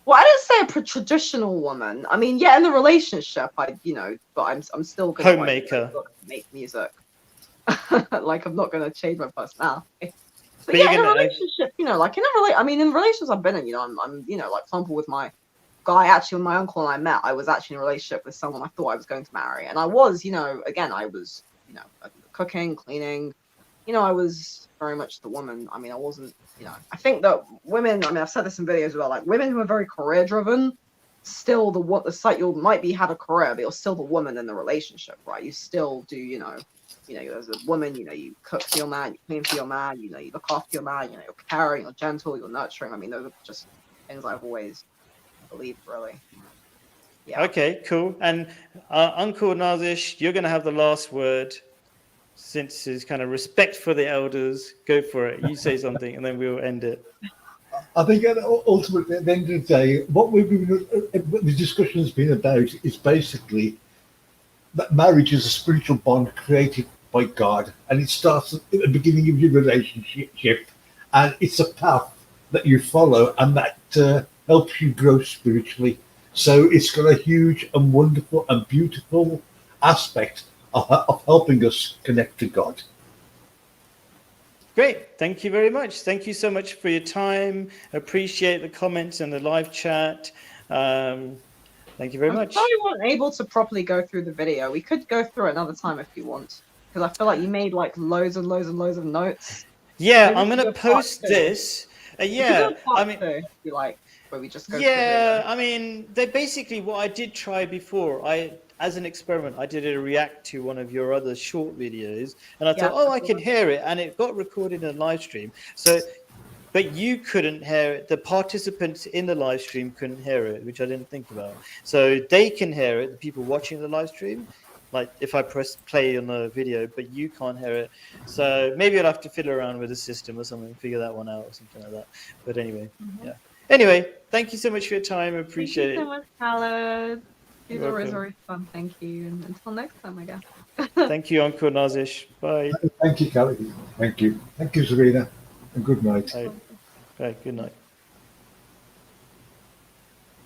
Well, I didn't say a traditional woman. I mean, yeah, in the relationship, but I'm still going to homemaker, make music. Like I'm not going to change my personality. But yeah, in a relationship, in relationships I've been in, I'm like, for example, with my guy, actually, when my uncle and I met, I was actually in a relationship with someone I thought I was going to marry, and I was, again, I was, cooking, cleaning, I was very much the woman. I mean, I wasn't, I think that women, I've said this in videos as well, like women who are very career driven still it's like you might be have a career, but you're still the woman in the relationship, right? You still do, as a woman, you cook for your man, you clean for your man, you look after your man, you're caring, you're gentle, you're nurturing. I mean, those are just things I've always believed, really. Yeah. Okay, cool. And Uncle Nazish, you're going to have the last word. Since it's kind of respect for the elders, go for it. You say something, and then we'll end it. I think ultimately, at the end of the day, what the discussion has been about is basically that marriage is a spiritual bond created by God, and it starts at the beginning of your relationship, and it's a path that you follow, and that helps you grow spiritually. So it's got a huge and wonderful and beautiful aspect of helping us connect to God. Great. Thank you very much. Thank you so much for your time. Appreciate the comments and the live chat. Thank you very much. I probably weren't able to properly go through the video. We could go through it another time if you want, because I feel like you made like loads and loads and loads of notes. Yeah, Maybe I'm we going could to do a part post two. this. We could Yeah, do a part I mean, two, if you like, where we just go yeah, through I mean, they basically what I did try before. As an experiment, I did a react to one of your other short videos, and I Yeah, thought, oh, I can hear it, and it got recorded in a live stream. So, but you couldn't hear it. The participants in the live stream couldn't hear it, which I didn't think about. So they can hear it, the people watching the live stream, like if I press play on the video, but you can't hear it. So maybe I'll have to fiddle around with the system or something, figure that one out or something like that. But anyway, yeah. Anyway, thank you so much for your time. I appreciate Thank you it. so much, Khaled. These You're are always welcome. very fun. Thank you. And until next time, I guess. Thank you, Uncle Nazish. Bye. Thank you, Kelly. Thank you. Thank you, Serena. And good night. Bye. Bye. Good night.